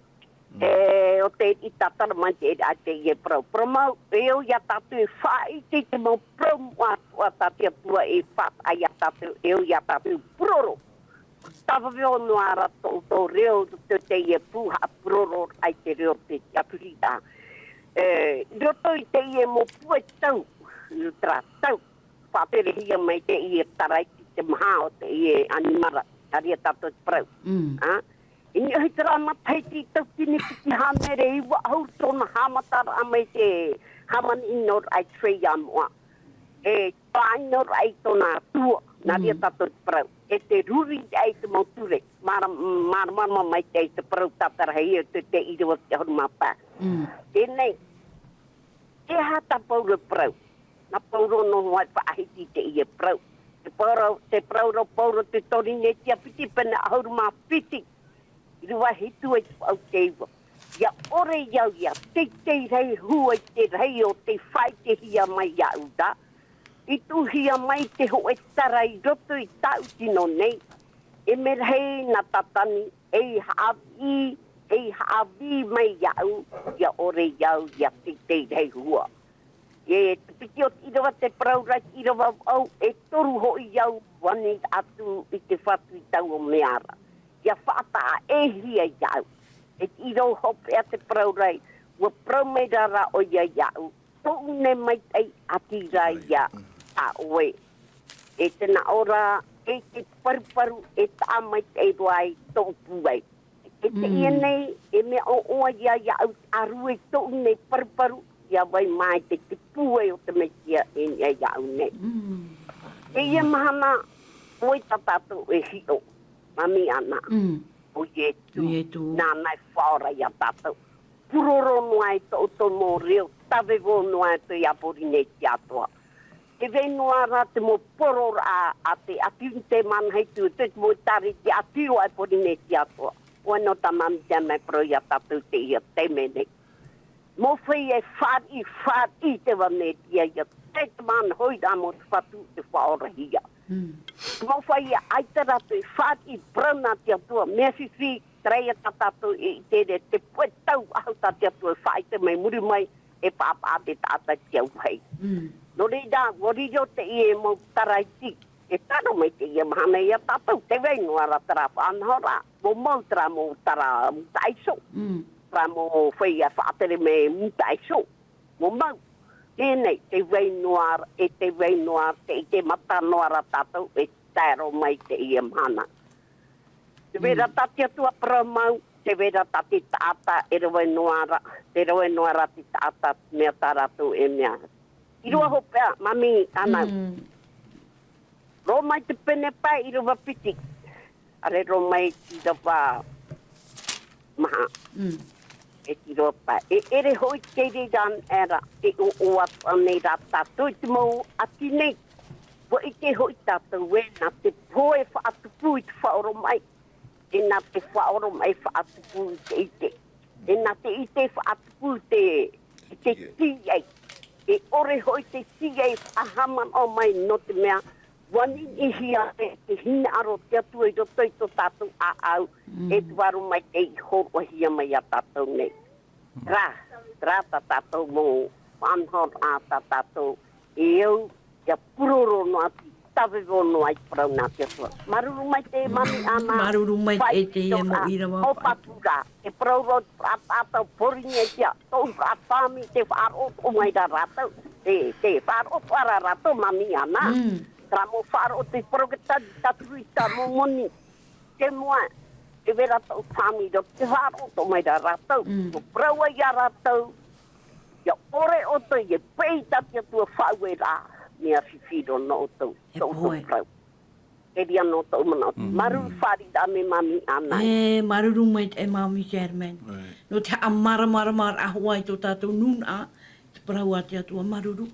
o te i tātara mai te a te ia prau. Promau, e o ia tātu e whai te mau prau mua tātia tua e what a ia tātu, e o ia tātu proro. Tawa veo no ara tō reo te ia puha proro ai te reo te apurita. Roto i te ia mo pua tau, tra tau. Whapere hia mai te ia taraiti te maha o te ia animara, aria tātu te prau. I ni oi tera mataiti tau tini piti hanere i wa hau tōna hamatara amai te haman inor ai trei amoa. E tāinor ai tōna tua, nā ria tātou te parau. E te ruri ai te mauture, marama mai te ai te parau tātara hei o te iriwa te horu mapā. E nei, e hata paura parau, na pauro no wai paahiti te ia parau. Te parau pauro te torine tia piti pena horu mapiti. Rua hitu e au te iwa. Ia ore iau ia, te rei hua te rei o te whai te hia mai iau da. I tu hia mai te ho e tara i roto i tau tino nei. E me rei na tatani e haavi mai iau. Ia ore iau ia te rei hua. E te piti o irawa te paraurai irawa au e toru ho I au wani atu I te whatu I tau o meara. Ia whaata e hia iau. E te irau hope a te paraurai wa praumeirara o ia iau. Tōu ne mai tei atira ia a oe. E tena ora e te paruparu e tā mai tei roai tōu puai. E te ia nei e mea o oa ia iau arue tōu nei paruparu ia vai mai te pue o te metia e nia iau nei. E ia mahana oi tatato e hio. Mami ana. O ietu. Nā nai whaora ia tato. Puroro noai tō tō mō reo. Tawe wō noai tō ia porine ki atoa. Te whenua rā te mō porora a te atiu te man hei tu. Te mō tari te atiu ai porine ki atoa. Oa no ta mami te mai pro ia tato te ia te mene. Mō whai e whāri te wane tia ia. Te man hoi rā mō te whatu te whaora hia. Mō whai e aitara te whāri brana te atua. Mea si treia tatato I tere te pue tau au te atua whai te mai muri mai e pāpā te tātai te au hei. No reida, waririo te I e mō taraiti. E tano mai te ia mahana ia tātou. Te weinu ara tara whanhora. Mō mautra mō tara mutaiso. Tra mō whai a whaatere me mutaiso. Mō mau. Tēnei, te weinuar, e te weinuar, te I te matanoara tātou, e tēro mai te ia mahana. Te vera tati atua paramau, te vera tati tāta, e weinuara, te weinuara ti tāta, mea taratu e mea. I rua hopea, mami, anau. Ro mai te pene pai, I rua piti. Are ro mai ti rawa maha. E ti ropa. E ere hoi keiri ran era e o atane ra tātou te mau ati nei. Wa I te hoi tātou e nā te poe whaatupu I te whaoro mai. E nā te whaoro mai whaatupu I te ite. E nā te ite whaatupu te tiei. E ore hoi te tiei ahaman o mai no te mea. Wani I hia te hina aro te atu I roto I to tātou a au. E tuaru mai te I horo hia mai a tātou nei. Rā tātou mō whanhor a tātou. E au, ia puroro no ati, tawewo no ai parau nā te atua. Maruru mai te mami ana. Maruru mai te ia mo ira wapa. O patura, e prauro a tātou poringa kia. Tau a pāmi te whāro o mai ra rātou. Te whāro para rātou mami ana. Tra mō whāro te poroketari tatuita mō moni. Te moa. Te vera tau pāmi do te whāro to mai ra rātou. O praua ia rātou. Ia ore o to i e pei tati atua whau e rā. Mea whiwhiro no o tau. Tau tau prau. E ria no tau mana. Maruru whāri da me mami ana. Maruru mai te mami German. No te amara ahua I tō tātou nuna. Te parau a te atua maruru.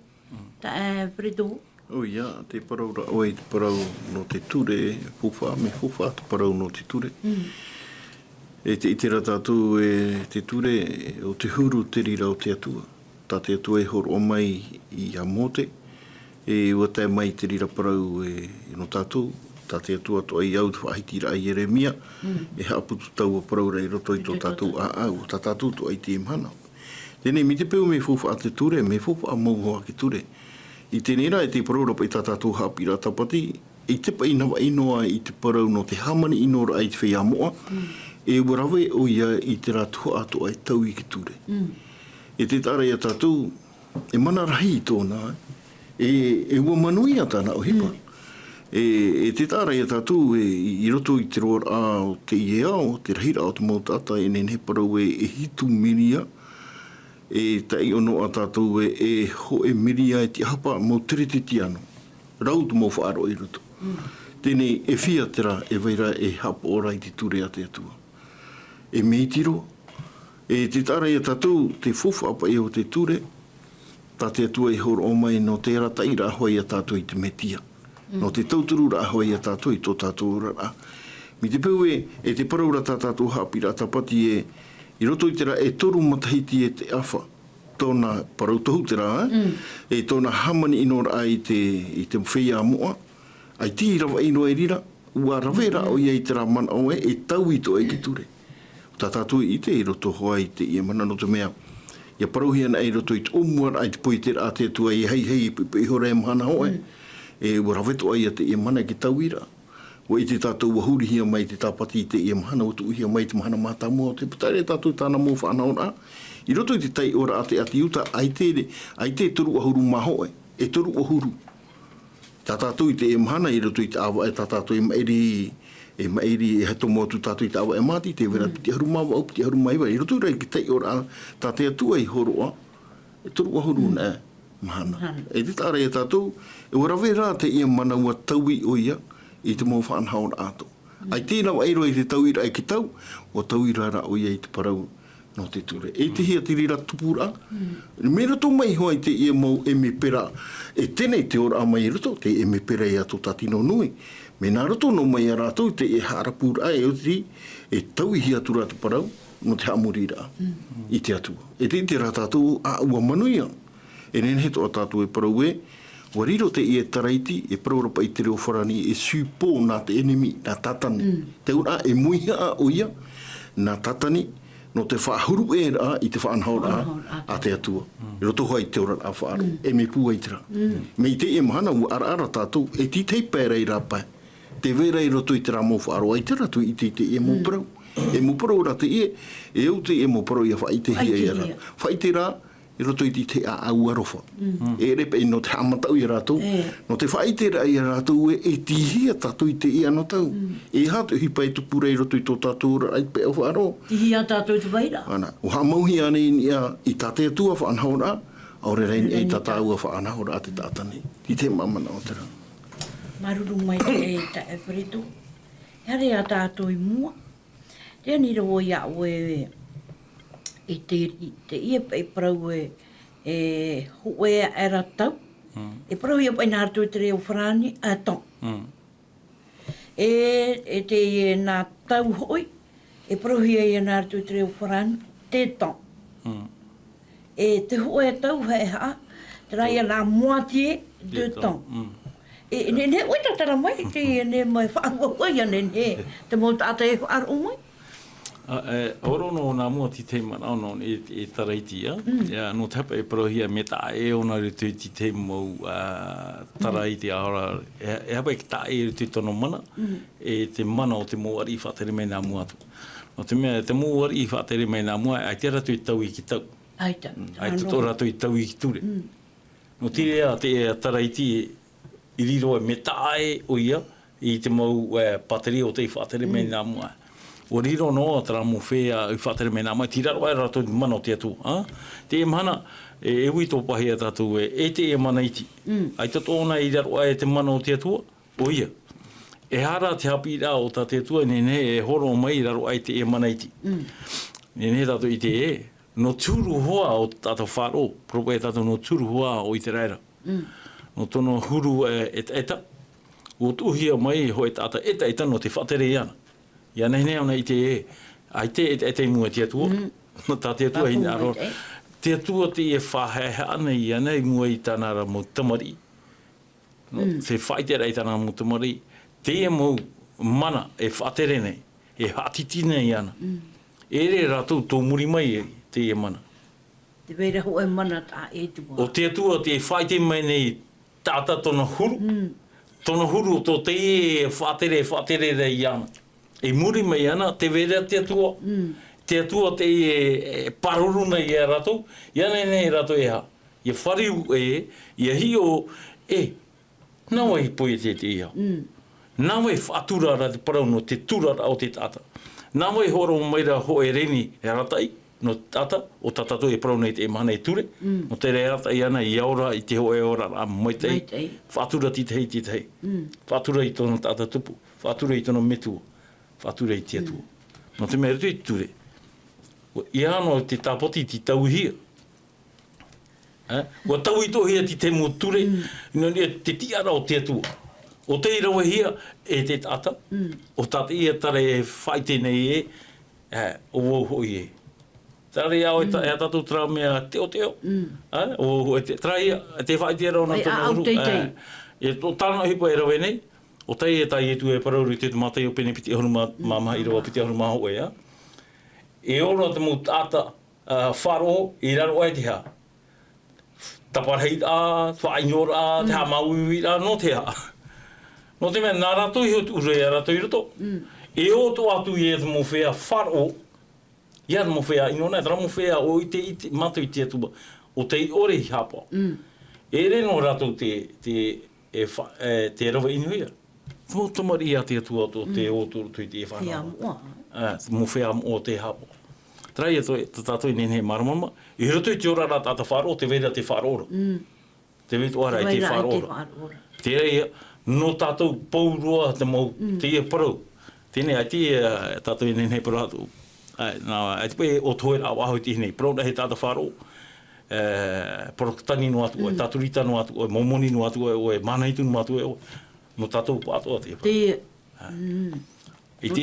Ta Fredo. O ia, te parau ra oe, te parau no te ture, fuwha, me fuwha, te parau no te ture. E te itera tātou e te ture, o te huru te rira o te atua. Tā te atua e horo o mai I a mote, e ua tai mai te rira parau e no tātou. Tā te atua to ai au te whahitira ai Jeremia, e haaputu tau o parau rei roto I tō tātou a au, tā tātou to ai te imhana. Tēnei, mi te peu me fuwha a te ture, me fuwha a mauhoa ki ture. I tēnera e te parau pa I tātātou Haapiiraa Sabati, I te pa inawa inoa I te parau no te hamani inora ai te whea moa, e warawe o ia I te rātua ato ai tau I ki ture. E te tāra ia tātou, e mana rahi tōna, e ua manui a tāna o hipa. E te tāra ia tātou, I roto I te roar a o te iea o te rahira o te mautata, e nen he parau e hitu miria, e tai ono a tātou e ho e miria e te hapa mō tiriti ano. Rautu mō whaaro I roto. Tēnei e whiatera e weira e hapa ora I te ture a te atua. E meitiro, e te tāra ia tātou te fufa apa e o te ture, tā te atua e horo o mai no te rata I ra hoi a tātou I te metia. No te tauturu ra hoi a tātou I tō tātou rara. Mi te peu e te paraura tā tātou Haapiiraa Sabati I roto I tera e toru matahiti e te awha. Tōna parau tohu tera, e tōna hamani inora ai I te whea moa. Ai ti rawa ino e rira, ua rawera o ia I tera mana o e tau I to e ki ture. Tā tātou I te I roto hoa I te ia mana no te mea. Ia parauhi ana e roto i te omua ai te poitera a te atua i hei i hore mahana hoe. E ua raweto ai a te ia mana ki tauira. O i te tātou wahuri hia mai te tāpati i te ia mahana o tu hia mai te mahana mātamua o te putaire tātou tāna mō whaanaona. I roto i te tai ora a te ati uta ai te toru ahuru maho e toru ahuru. Tā tātou i te ia mahana i roto i te awa e tā tātou i maeri e hato mō tu tātou i te awa e māti te vera piti haru mawa au piti haru maiwa. I roto i rai ki tai ora a tā te atua i horoa e toru ahuru nā mahana. E te tāre e tātou e warawe rā te ia mana ua taui o ia i te mō whaanhaon ato. Ai tēnā wa eiro i te tauira e ki tau, o tauira ra o ia i te parau no te ture. E te hia tiri ra tupura. Me rato mai hoa i te ia mau e me pera, e tēnei te ora mai rato, te e me pera i ato tatino nui. Me nā rato no mai a rātou te e harapura e o te e tau i hia tura te parau no te hamuri rā i te atua. E te rā tātou a ua manuia. E nene he toa tātou e parau e, wa riro te i e taraiti, e praurapa i te reo wharani, e sūpō nā te enemi, nā tatani. Te ura e muiha a o ia, nā tatani, no te whaahuru e rā, i te whaanhau rā, a te atua. I roto hoa i te ora rā whaaru, e me pua i tira. Me i te e mahana, ua ara tātou, e ti tei pērei rā pai. Te vera i roto i te rā mō whaaro, ai tira tu i te e mō parau. E mō parau rā te e au te e mō parau i a whaite hia i rā. Whaite rā, i roto i te a arofa. E repe i no te amatau i rātou. No te whaitera i rātou e tihia tātou i te i ano tau. E hatu hipa e tupura i roto i tō tātou ai pe au whaaro. Tihia tātou te waira. Ana, o ha mauhi ane i tāte atua whaanhaura, aure reini e tātāua whaanhaura a te tātani. Ti te mamana o te rā. Maruru mai te e ta e wharetu. Hare a tātou i mua. Te anira o ia oe i te ia pai parau e hoea e ratau. E parau ia pai nā ratu te reo wharani a tong. E te nā tau hoi, e parau ia nā ratu te reo wharani te tong. E te hoea tau hei haa, te rai a nā moatie de tong. E ne oi tatara mai, te ne mai whaangua oi ane ne, te mō tāta e whaaru mai. Orono nā mua ti te manao e taraiti ia. No tapa e parohia me tā e ona re tui ti te mau taraiti ahora. E hapa e ki tā e re tui tono mana. E te mana o te mōari i whatere mei nā mua atu. No te mea, te mōari i whatere mei nā mua, ai te ratu i tau i ki tau. Ai te tō ratu i tau i ki ture. No tire a te taraiti i riro e me tā e o ia i te mau pateri o te i whatere mei nā mua. O riro no tara mo whea i whatere mei nā mai, tiraro ai rato i mana o te atu. Te e mana, e hui tō pahi a tātou e te e mana iti. Ai tato ona i raro ai te mana o te atua, o ia. E hara te Haapiiraa o tā te atua, nene e horo mai i raro ai te e mana iti. Nene tātou i te e, no tūru hoa o tātou whāro, propo e tātou no tūru hoa o i te raira. No tono huru eta, o tuhia mai ho e tāta eta no te whatere iana. Ia nei ona i te e, ai te e mua te atua, no tā te atua hina aro. Te atua te e whaheha ana i ana i mua i tānara mo tamari. Te whaitera i tānara mo tamari. Te e mo mana e whatere nei, e hatitine i ana. E re rātou tō muri mai te e mana. Te veira ho e mana tā e te mua. O te atua te whaite mai nei tāta tona huru. Tona huru tō te e whatere rei ana. E muri mai ana, te vera te atua. Te atua te e paruruna i e rato. Ia nei rato e ha. Ia whariu e, ia hi o nawa i poe te iha. Nawa i whatura ra te parau no te turara o te tata. Nawa i horo maira ho e reni e ratai no tata, o tatato e parau nei te e mana e ture. No te re ratai ana i aura i te ho e ora ra maitei. Whatura ti tei. Whatura i tono tata tupu. Whatura i tono metua. Whatura i te atua. No te mea rei ture. I ano te tāpoti ti tau hia. Ua tau i tō hia ti te mo ture, te tiara o te atua. O te irawa hia e te tata. O tata ia tare e whaite nei o wohoi e. Tare au e tatou tra mea teo. O te trai te whaite era o nā tōna uru. E tō tāna hipo e rawe nei. O tai e tai e tu e parauru te matai o pene piti ahuru māmaha i rawa piti ahuru māho e. E ora te mo tāta wharo I raro ai te ha. Taparhei a, whainor a, te ha mauiwi a, no te ha. No te mea, nā rato I hotu ure a rato I roto. E o to atu I e te mo whea wharo, I a te mo whea, ino nei, tera mo whea o I te matu I te atua, o te I ore I hapa. E re no rato te rawa inuia. Mo tamari a te atua o te o tu I te e whanau. Mo whea o te hapa. Trai e te tātou I nene maramama, I roto I te ora rata ata wharo, te veira te wharora. Te veitu ara I te wharora. Te rei, no tātou paurua te mau, te e parau. Tēnei, ai te tātou I nene parau atu. Ai te pē o toe rā waho I te hinei, parau nahe tātou wharo. Porokatani no atu, o tāturita no atu, o momoni no atu, o manaitu no atu, no tātou pātua te parau. I te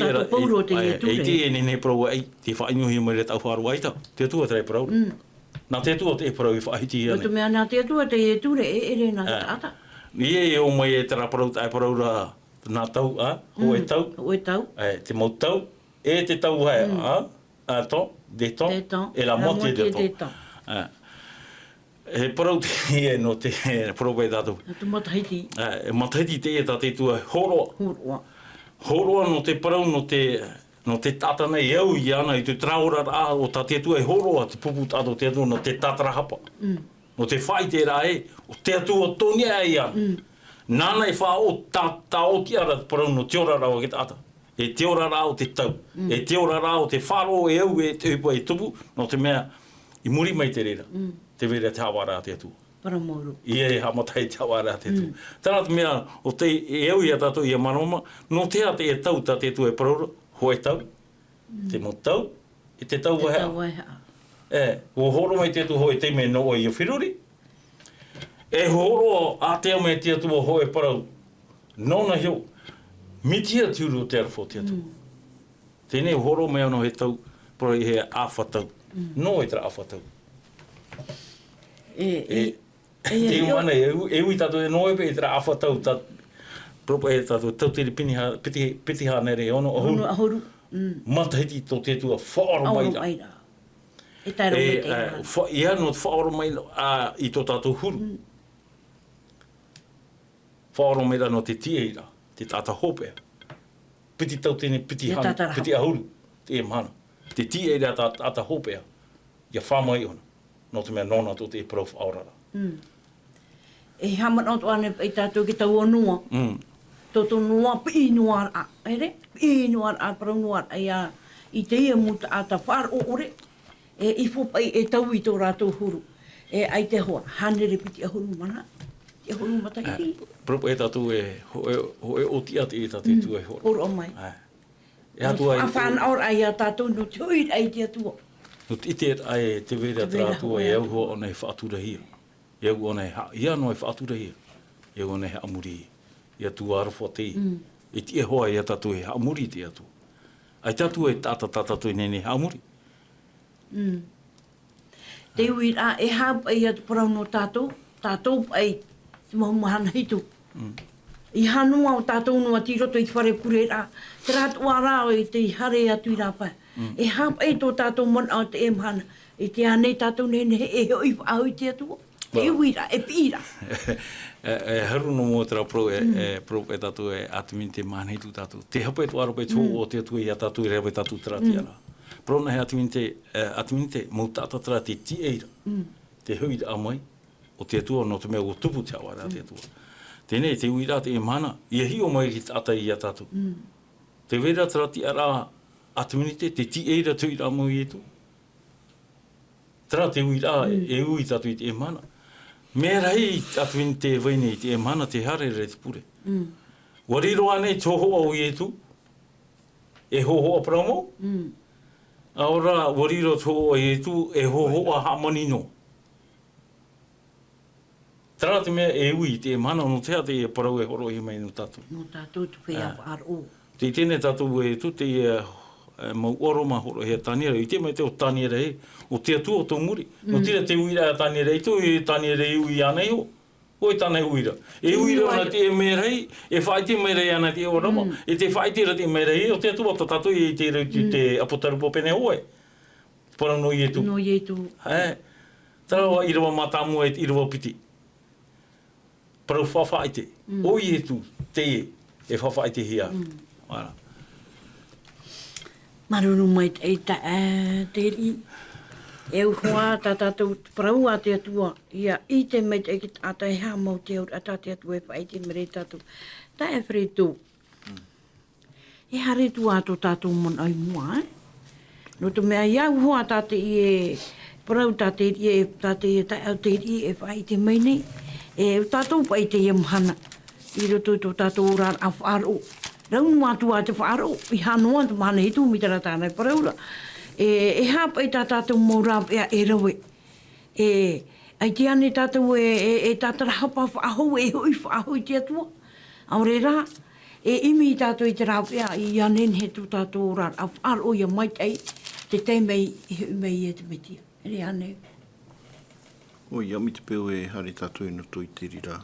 e nene parau ai, te whaingohi mai re tau wharu ai tau. Te atua te parau. Nā te atua te parau I whaiti ane. Oto mea nā te atua te e ture e ere nā te ata. Ni e o mai e tera parau tai parau ra nā tau, ho e tau. Ho e tau. Te mau tau, e te tau hai, ton, de ton, e la moitié de ton. E parau te e no te parau pai tātou. Tu matahiti. Matahiti te e tā te tua horoa. Horoa. Horoa no te parau no te tātana I au I ana I te traora rā o tā te tua e horoa te pupu tātou te atua no te tātara hapa. No te whai te rā e, o te atua tonia e ana. Nāna e wha o tā o ki ara parau no te ora rā o ke tāta. E te ora rā o te tau. E te ora rā o te wharo e au e te upa e tupu, no te mea I muri mai te rera. Te vera te hawa rā te atua. Paramoru. I e hamatai te hawa rā te atua. Tērā te mea, o te e au I a tātou I a maroma, no te a te e tau tā te atua e paraura, ho e tau, te mo tau, e te tau wahea. O horo mai te atua ho e te me no o I a whiruri. E horo a te au me te atua ho e parau, nona hiu, mitia tiuru o te arafo te atua. Tēnei horo me ano he tau, parau I he awhatau. No e tera awhatau. Te umana, e ui tātou e noe pe e tera awhatau, propa e tātou tau tere piti hāne re ono ahuru. Matahiti tō te tua whaoro maira. E tairo me te ira. Ia no whaoro maira I tō tātou huru. Whaoro maira no te tieira, te tāta hopea. Piti tau tēne piti ahuru, te e mana. Te tieira tāta hopea, ia whamai ona. No te mea nona tō te parau whaorara. E haman o ane I tātou ki tau o nua. Toto noa pi noa a, ere? Pi noa a parau noa I te ia muta a ta whar o ore. I whopai e tau I tō rātou huru. Ai te hoa, hanere piti a huru mana. Te huru matahiti. Propa e tātou ho e oti ati e tātou tu e horo. Horo o mai. A whan aur ai a tātou no te oi ai te atua. No te ite ai te vera tātou e au hoa ona e whaatura hia. E au ona e ha, ia no e whaatura hia. E au ona e amuri hia. Ia tu arafo te e ti e hoa ia tātou e amuri te atu. Ai tātou e tātou I nene amuri. Te ui a e hap ai atu parau no tātou ai te mahumahana hitu. I hanua o tātou no ati roto I te whare kure rā. Te rātua rā o I te hare atu I rā pai. E hap ai tō tātou mon au te e mahana. I te anei tātou nene e hoi whaau I te atua. Te ui rā, e pira. Haru no mo tera pro e tātou e atimini te maneitu tātou. Te hapa e tu arope tō o te atua I a tātou I rewe tātou tera ti ara. Pro na he atimini te mau tātou tera te ti eira. Te hui a mai o te atua no te mea o tupu te awa rā te atua. Tēnei te ui rā te e mana, I hi o mai ki tātai I a tātou. Te vera tera ti ara atimini te ti eira tui rā mau I etu. Tera te ui rā e ui tātou I te e mana. Me rai atuini te waine I te e mana te hare re te pure. Wariro ane toho au I etu, e hoho a pramo. Aora wariro toho I etu, e hoho a hamani no. Tera te mea e ui te e mana, no tea te e parau e horo I mai no tātou. No tātou tu whea whaaro. Te tēne tātou e tu te mau oro ma horo he tāniera. I te mai te o tāniera e, o te atua o tō muri. No tira te uira a tāniera I tu, e tāniera I ui anei o. O e tānei uira. E uira ana te e merei, e whai te merei ana te o rama. E te whai tira te merei, o te atua o tātou I te rauti te apotarupo pene oe. Para no ietu. No ietu. Tarawa irawa matamu e irawa piti. Para whawhaite. O ietu te e whawhaite hia. Wala. Maruru mai te te ri. E uhoa ta tātou parau a te atua. Ia I te mei te ki tātai hā mau te aur a tātai atua e whaiti mere tātou. Ta e where tō. E hare tu ato tātou mon ai mua. No te mea ia uhoa tātai e parau tātai e tātai e tai au te ri e whaiti mei nei. E tātou pai te ia mhana. I roto tō tātou ora a whaaro. Raunu atua te whaaro. I hanoa tu mahana hitu mi tara tānei paraura. E hapa I tātou mōrā pia e rawe. Ai te ane tātou e tātara hapa whaaho e hui whaaho I te atua. Aore rā, imi I tātou I te rā pia I anen he tu tātou rā. A whaaro ia mai tei, te teimei I hui mei e te metia. Ere ane. O ia mi te peo e hare tātou ina toi te rira.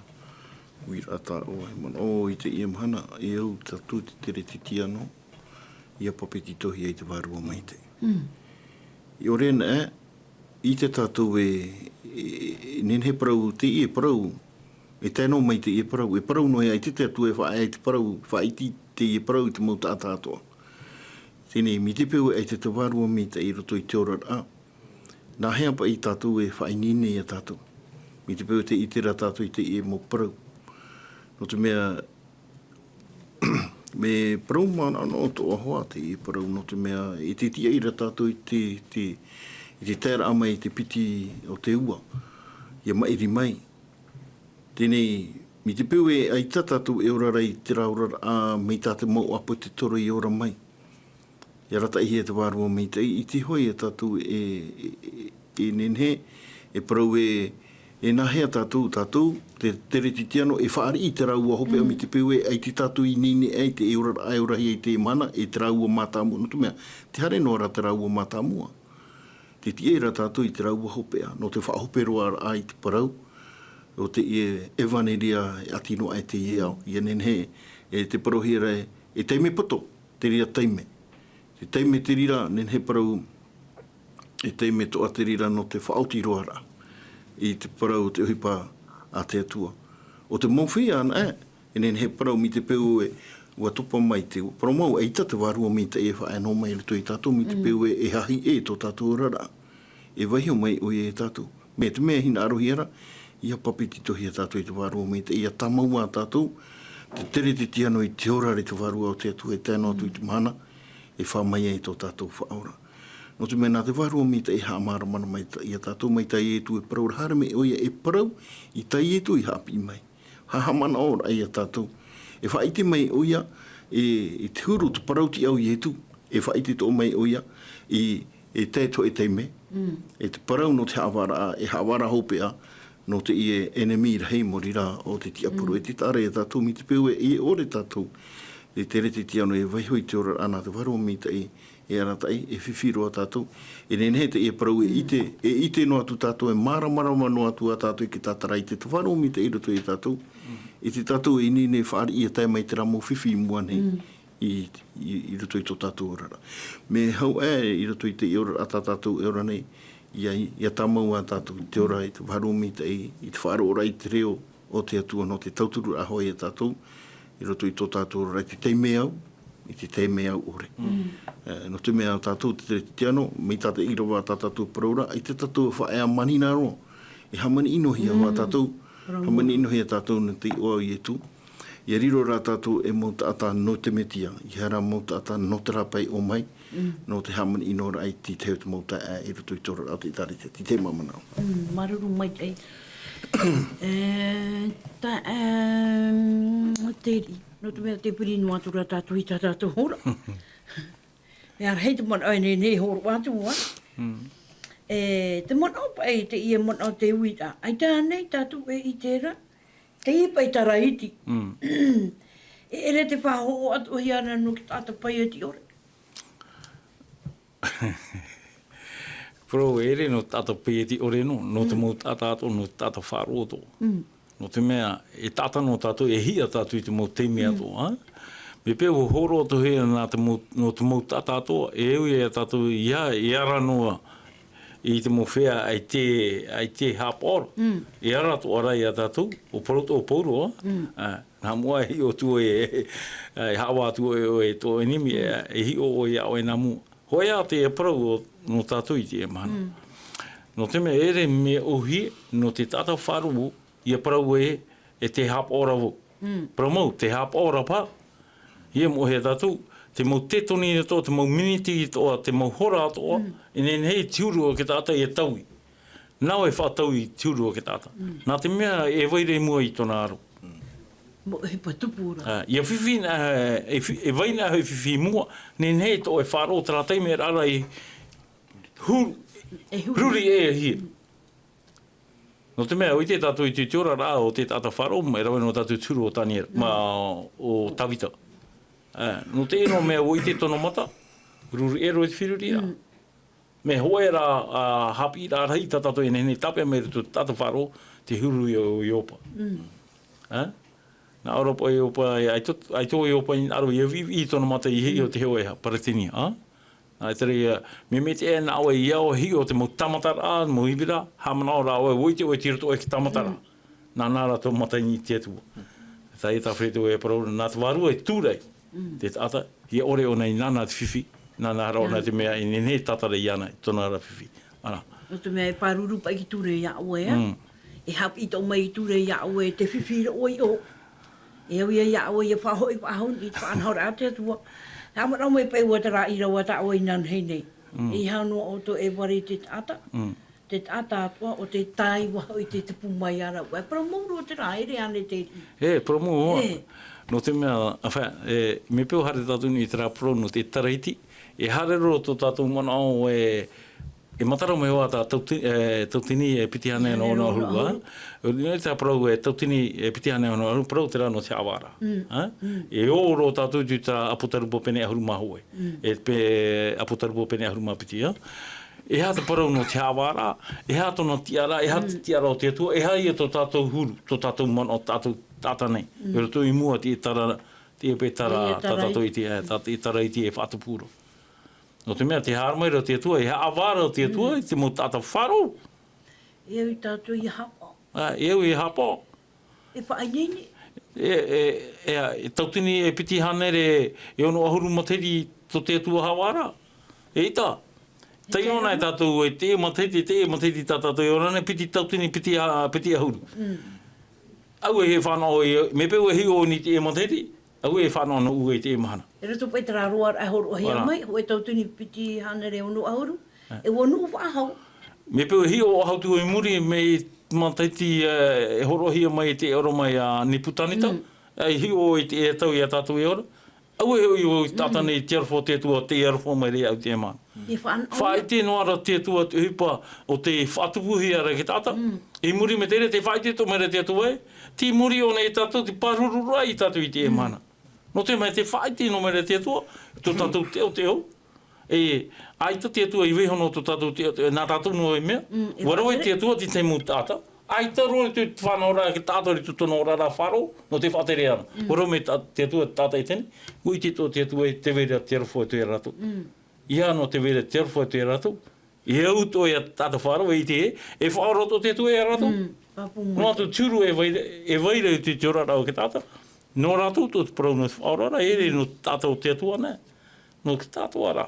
Uira ata o e mana. O I te ia mahana, e au tātou te tere te tiano. Ia papeti tohi ai te wārua mai te. I o rena I te tātou nenhe parau, te I e parau, e tēnō mai te I e parau. E parau noe ai te atu e whaai te parau, whaiti te I e parau I te mauta atātoa. Tēnei, mi te peo ai te wārua mi te I roto I te ora a. Nā hea pa I tātou e whaai nini a tātou. Mi te peo te I te ra tātou I te I e mo parau. No te mea, me parau mana no to ahoa te I parau no te mea I te tia ira tātou I te tēra ama I te piti o te ua. Ia mairi mai. Tēnei, mi te peo e ai tātou e ora rei te raurara a mei tātou mau apo te toro I ora mai. Ia rata I he te wārua mei te I te hoi e tātou e nenhe e parau e nahea tātou, te tere te tiano, e whaari I te raua hope o mi te peo e ai te tātou I nini e te e ora hi e te mana, e te raua mātāmua. No te mea, te hare noara te raua mātāmua. Te tiera tātou I te raua hopea, no te whahope roa ai te parau, o te e vaneria e atino ai te iau, I nenhe, e te parohira e teime poto, te ria teime. Te teime te rira, nenhe parau, e teime toa te rira no te whaoti roara. I te parau te uhipa a te atua. O te mawhia ana e nen he parau mi te peo e ua tupa mai te parau mau e ita te wārua mi te e whae no mai le toi tātou mi te peo e hahi e tō tātou rara. E wahio mai o e tātou. Me te mea hina arohiara, ia papiti tohi a tātou I te wārua mi te ia tamau a tātou, te tere te tiano I te ora re te wārua o te atu e tēnā atu I te mana, e whamai e tō tātou whaora. No te mena te wārua mi te e haamara mana mai I a tātou mai tai e tu e parau rahara me oia e parau I tai e tu I haapi mai. Hahamana ora ai a tātou. E whaite mai oia e te huru te parau ti au I e tu. E whaite tō mai oia e tēto e teime. E te parau no te haawara a, e haawara hopea no te I e enemi rahei mori rā o te tiapuru. E te tare e tātou mi te peo e ore tātou. E tere te tiano e waihoi te ora ana te wārua mi te e aratai, e whiwhiroa tātou. E nenhe te e parau e ite no atu tātou, e maramarama no atu a tātou ki tātarai te whanau mi te irato e tātou. E te tātou e nene whaari I a tai mai te ramo whiwhi mua nei I rato I tō tātou orara. Me hau I rato I te ora a tātou e ora nei, ia tamau a tātou te ora I te whanau mi te I te whaaro ora I te reo o te atua no te tauturu a hoi a tātou, I rato I tō tātou ora I te teime au, I te teime au ore. No te mea tātou te tiano, mei tāte irawa tātou paraura, I te tātou whaea manina roa. E hamani inohi a tātou, hamani inohi a tātou na te oa I e tu. I riro rā tātou e mauta ata no te metia, I hara mauta ata no te rapai o mai, no te hamani inora ai ti teo te mauta I roto I tora au te tari te, ti te mamanao. Maruru mai tei. Teri, no te mea te piri no atura tātou I tātou hora. Me ar hei te mon au ne horo atua. Te mon au pai te ia mon au te uita. Ai tānei tātou e I tera. Te I pai taraiti. E ere te whaho atu hi ana no ki tātou pai e ti ore. Pro ere no tātou pai e ti ore no. No te mau tātou no tātou wharoto. No te mea e tātou no tātou e hia tātou I te mau teime ato. Me peo horo to he na te no te mau tātou e eu e tātou ia ara noa I te mowhea ai te hapora. I ara to ara i a tātou, o poroto o poro. Nā mua hi o tu e hawa tu e to enimi e hi o e au e nā mua. Hoi a te e parau no tātou i te e mana. No te mea ere me ohi no te tātou wharu i a parau e te hapora vo. Parau te hapora pa. Ia mo he tātou. Te mau tetoni i toa, te mau miniti i toa, te mau hora i toa, e hei tiurua ke tāta i e taui. Nau e whātau i tiurua ke tāta. Nā te mea e waire mua i tona aro. Mo e patupura. Ia whiwhi, e waina hei whiwhi mua, hei toa e whāro tera teime rara i huri e hia. No te mea, o i te tātou i te tiora rā o te tāta whāro, e rawe no tātou turu o taniera, o tawita. No te eno mea o i te tono mata, ruru e roi te whiruria. Me hoe ra Haapiiraa rei tātou e nene tapea me rutu tātou wharo te huru i opa. Nā oropa i opa, ai tō i opa i aro i tono mata i hei o te heo e paratini. Ai tere, me te e nā oe i au hi o te mau tamatara, mau ibira, hamana o rā oe, oi te tiro e ki tamatara. Nā nāra tō mata i te atua. Tai e tā whetu e parau, nā te warua e tūrei. Te tata, hi ore o nei nana te whiwhi, nana hara o nei te mea i nene tatara i ana, i tona hara whiwhi. Ana. No te mea e paruru pa i ture ia oe, e hap i tau mai i ture ia oe, te whiwhi oi o. E au ia oe, e whahoi wahon, i whanhora a te atua. Hama rau mai pai ua te rā i raua ta oe nan hei nei. I hano o to e wari te tata. Te tata atua o te tai waho i te tupu mai ara. Wai promoru o te rā, ere ane te... Promoru o. No te mea, me peo hare tātou ni te rā pro no te taraiti, e hare ro tō tātou mana o e matara me hoa tā tautini e piti hane no no hurua. Nē tā prau e tautini e piti hane no hurua, prau te rā no te awara. E o ro tātou tu tā apotarupo pene ahuru mahoe. E pe apotarupo pene ahuru mapiti. E hā te parau no te awara, e hā tōna tiara, e hā te tiara o te atua, e hā ia tō tātou huru, tō tātou mana o tātou tātanei. E roto i mua te tara, te pe tara, tātou i te tara i te e whātupuro. No te mea, te hārmaira o te atua, e hāwara o te atua, te mo tātou wharo. E au i tātou i hapa. E au i hapa. E whainene. E tautini e piti hanere, e ono ahuru materi to te atua hāwara. E ita. Tai ona e tātou e te materi tātou, e ona ne piti tautini piti ahuru. Au e he whanau, me peu e hi o ni te e materi, au e whanau no ue te e mahana. E rato pai tera roa ai horo hea mai, ho e tautini piti hanere ono ahuru, e wanu wahau. Me peu e hi o ahau tu e muri me mataiti e horo hea mai te oro mai a Niputanita, e hi o i te e tau i a tātou e ora. Au e hoi o tātane i te arfo te atua, te arfo mai rea au te e mana. Whae te noara te atua te hupa o te whatupuhi ara ki tāta. E muri me tere, te whae te to mera te atua e. Ti muri o nei tātou, te parurura i tātou i te e mana. No te mai te whae te no mera te atua, tō tātou te o. E aita te atua i wehono tō tātou te o, nā tātou no e mea. Warawe te atua ti te mu tāta. Aita roe te whanora ki tātou i tu tono rara wharo, no te whatere ana. Warawe me te atua tāta i tene, ui te tō te atua i te vera te arafo e te rato. Ia no te vera te arafo e te rato. I au to e tāta wharo e te e whaoroto te atua e rato. No atu turu e waire te te ora rao ki tāta. No rato tō te parau no te whaorara, e no tātou te atua ne. No ki tātou ara.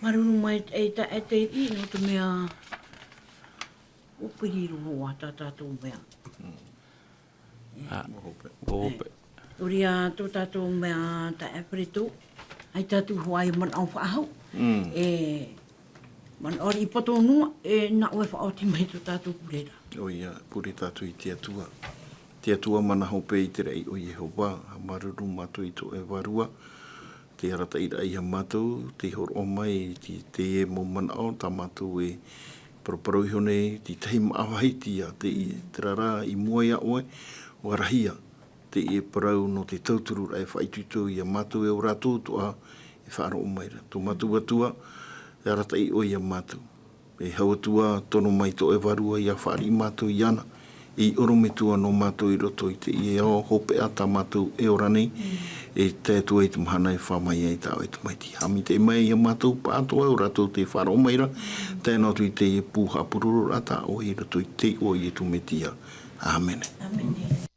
Marunu mai e te i no te mea opiriru hoa tā tātou mea. Ope. Uria tō tātou mea ta epreto, ai tātou hoa i man au whaahau. Man ori i poto nua, e na oe whaoti mai tō tātou purera. O ia, pure tātou i te atua. Te atua mana hope i te rei o Yehova, ha maruru mātou i tō e warua. Te harata i rai ha mātou, te hor o mai, te e mo mana o, tā mātou e paraparau hone, te tehi maawahiti a te i te rara i mua ia oe, o arahia, te i e parau no te tauturu rai whaitutu i a mātou e o rātou toa e whaaro o maira. Tō mātou atua, te harata i o i a mātou. E hau atua, tono mai tō e warua i a whaari mātou i ana. I oro me tua no mātou i roto i te i e o hope a tā mātou e ora nei. e tētua e tu mahana e whamai e tau e tu mai ti hami te mai e mātou pātoa o ratou te wharo maira tēnā tu i te e pūha pururu rata o i rato i te o i e tu metia. Amen. Amen.